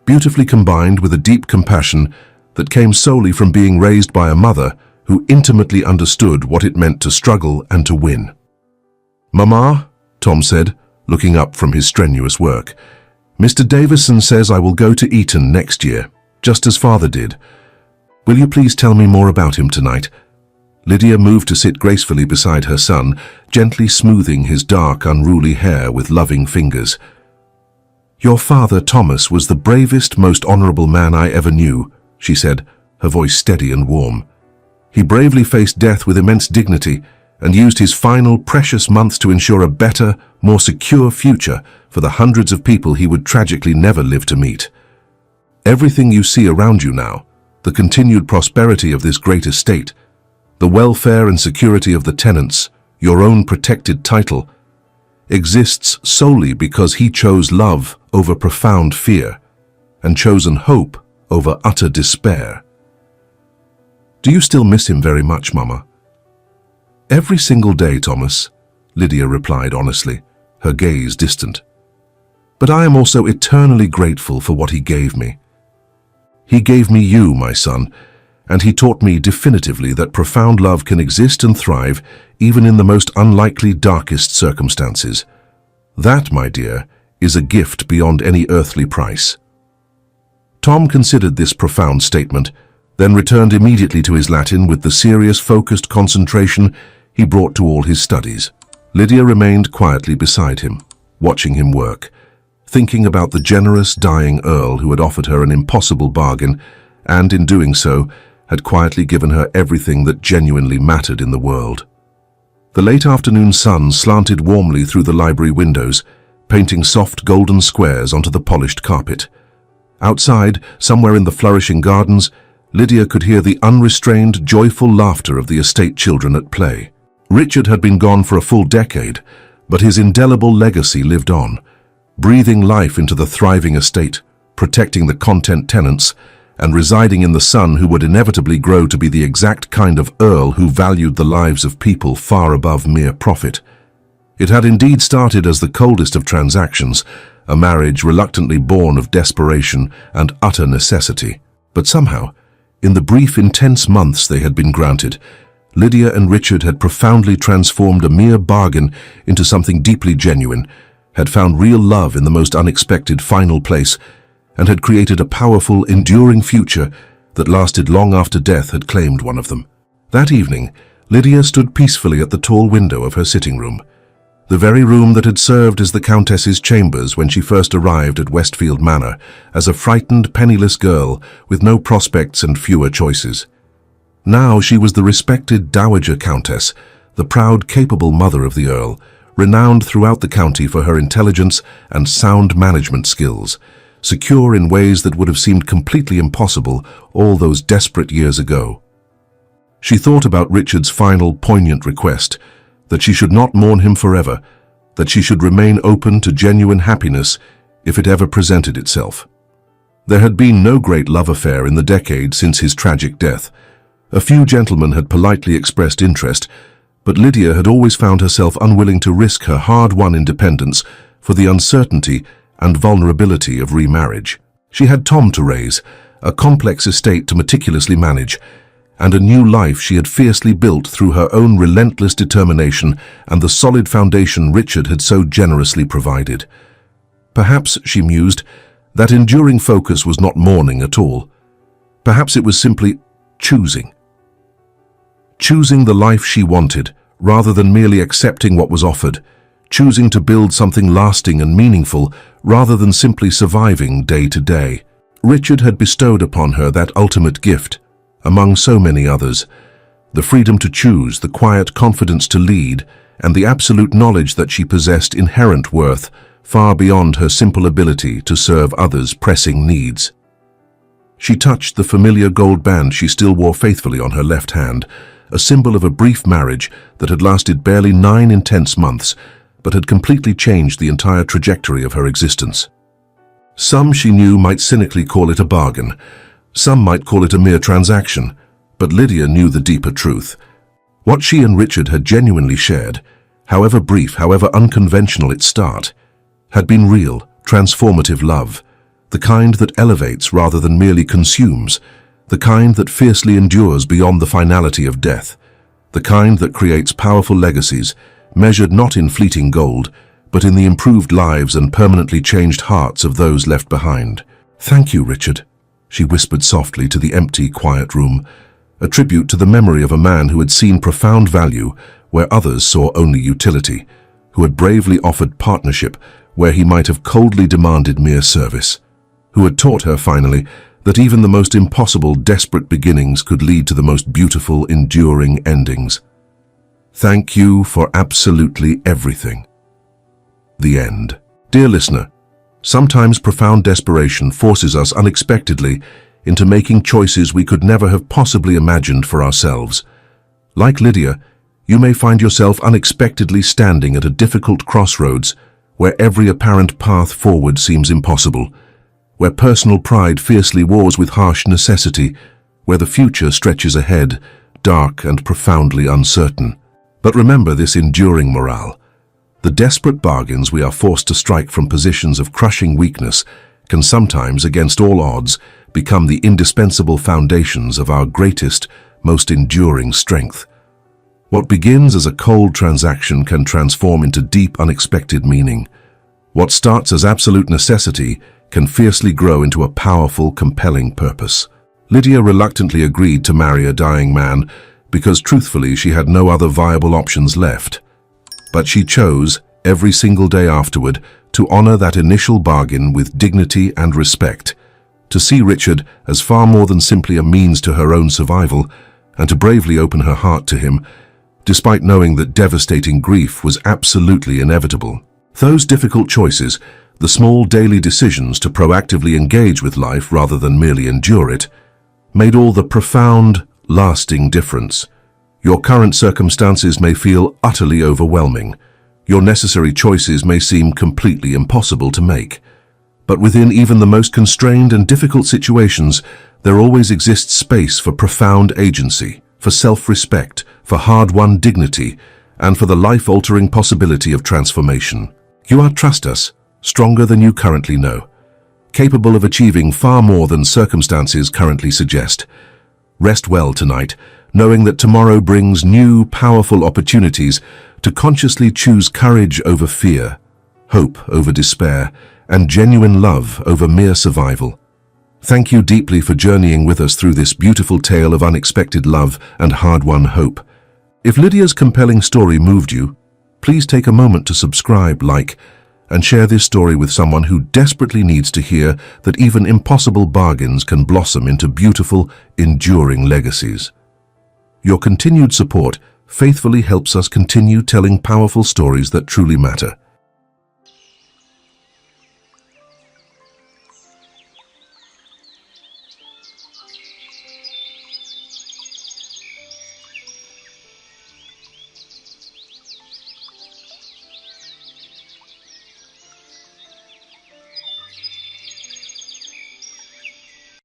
Speaker 1: beautifully combined with a deep compassion that came solely from being raised by a mother who intimately understood what it meant to struggle and to win. "Mama," Tom said, looking up from his strenuous work, "Mr. Davison says I will go to Eton next year, just as father did. Will you please tell me more about him tonight?" Lydia moved to sit gracefully beside her son, gently smoothing his dark, unruly hair with loving fingers. "Your father, Thomas, was the bravest, most honorable man I ever knew," she said, her voice steady and warm. "He bravely faced death with immense dignity and used his final, precious months to ensure a better, more secure future for the hundreds of people he would tragically never live to meet. Everything you see around you now, the continued prosperity of this great estate, the welfare and security of the tenants, your own protected title, exists solely because he chose love over profound fear and chosen hope over utter despair. Do you still miss him very much, Mama?" "Every single day, Thomas," Lydia replied honestly, her gaze distant. "But I am also eternally grateful for what he gave me. He gave me you, my son, and he taught me definitively that profound love can exist and thrive even in the most unlikely, darkest circumstances. That, my dear, is a gift beyond any earthly price." Tom considered this profound statement, then returned immediately to his Latin with the serious, focused concentration he brought to all his studies. Lydia remained quietly beside him, watching him work, thinking about the generous, dying Earl who had offered her an impossible bargain and, in doing so, had quietly given her everything that genuinely mattered in the world. The late afternoon sun slanted warmly through the library windows, painting soft golden squares onto the polished carpet. Outside, somewhere in the flourishing gardens, Lydia could hear the unrestrained, joyful laughter of the estate children at play. Richard had been gone for a full decade, but his indelible legacy lived on, breathing life into the thriving estate, protecting the content tenants, and residing in the son who would inevitably grow to be the exact kind of Earl who valued the lives of people far above mere profit. It had indeed started as the coldest of transactions, a marriage reluctantly born of desperation and utter necessity. But somehow, in the brief, intense months they had been granted, Lydia and Richard had profoundly transformed a mere bargain into something deeply genuine, had found real love in the most unexpected final place, and had created a powerful, enduring future that lasted long after death had claimed one of them. That evening, Lydia stood peacefully at the tall window of her sitting room, the very room that had served as the Countess's chambers when she first arrived at Westfield Manor as a frightened, penniless girl with no prospects and fewer choices. Now she was the respected Dowager Countess, the proud, capable mother of the Earl, renowned throughout the county for her intelligence and sound management skills, secure in ways that would have seemed completely impossible all those desperate years ago. She thought about Richard's final, poignant request, that she should not mourn him forever, that she should remain open to genuine happiness if it ever presented itself. There had been no great love affair in the decade since his tragic death. A few gentlemen had politely expressed interest, but Lydia had always found herself unwilling to risk her hard-won independence for the uncertainty and vulnerability of remarriage. She had Tom to raise, a complex estate to meticulously manage, and a new life she had fiercely built through her own relentless determination and the solid foundation Richard had so generously provided. Perhaps, she mused, that enduring focus was not mourning at all. Perhaps it was simply choosing. Choosing the life she wanted, rather than merely accepting what was offered, choosing to build something lasting and meaningful, rather than simply surviving day to day. Richard had bestowed upon her that ultimate gift, among so many others, the freedom to choose, the quiet confidence to lead, and the absolute knowledge that she possessed inherent worth far beyond her simple ability to serve others' pressing needs. She touched the familiar gold band she still wore faithfully on her left hand, a symbol of a brief marriage that had lasted barely 9 intense months, but had completely changed the entire trajectory of her existence. Some, she knew, might cynically call it a bargain. Some might call it a mere transaction, but Lydia knew the deeper truth. What she and Richard had genuinely shared, however brief, however unconventional its start, had been real, transformative love, the kind that elevates rather than merely consumes, the kind that fiercely endures beyond the finality of death, the kind that creates powerful legacies, measured not in fleeting gold, but in the improved lives and permanently changed hearts of those left behind. "Thank you, Richard," she whispered softly to the empty, quiet room, a tribute to the memory of a man who had seen profound value where others saw only utility, who had bravely offered partnership where he might have coldly demanded mere service, who had taught her, finally, that even the most impossible, desperate beginnings could lead to the most beautiful, enduring endings. Thank you for absolutely everything. The end. Dear listener, sometimes profound desperation forces us unexpectedly into making choices we could never have possibly imagined for ourselves. Like Lydia, you may find yourself unexpectedly standing at a difficult crossroads where every apparent path forward seems impossible, where personal pride fiercely wars with harsh necessity, where the future stretches ahead, dark and profoundly uncertain. But remember this enduring morale. The desperate bargains we are forced to strike from positions of crushing weakness can sometimes, against all odds, become the indispensable foundations of our greatest, most enduring strength. What begins as a cold transaction can transform into deep, unexpected meaning. What starts as absolute necessity can fiercely grow into a powerful, compelling purpose. Lydia reluctantly agreed to marry a dying man because, truthfully, she had no other viable options left. But she chose, every single day afterward, to honor that initial bargain with dignity and respect, to see Richard as far more than simply a means to her own survival, and to bravely open her heart to him, despite knowing that devastating grief was absolutely inevitable. Those difficult choices, the small daily decisions to proactively engage with life rather than merely endure it, made all the profound, lasting difference. Your current circumstances may feel utterly overwhelming. Your necessary choices may seem completely impossible to make. But within even the most constrained and difficult situations, there always exists space for profound agency, for self-respect, for hard-won dignity, and for the life-altering possibility of transformation. You are, trust us, stronger than you currently know, capable of achieving far more than circumstances currently suggest. Rest well tonight, knowing that tomorrow brings new, powerful opportunities to consciously choose courage over fear, hope over despair, and genuine love over mere survival. Thank you deeply for journeying with us through this beautiful tale of unexpected love and hard-won hope. If Lydia's compelling story moved you, please take a moment to subscribe, like, and share this story with someone who desperately needs to hear that even impossible bargains can blossom into beautiful, enduring legacies. Your continued support faithfully helps us continue telling powerful stories that truly matter.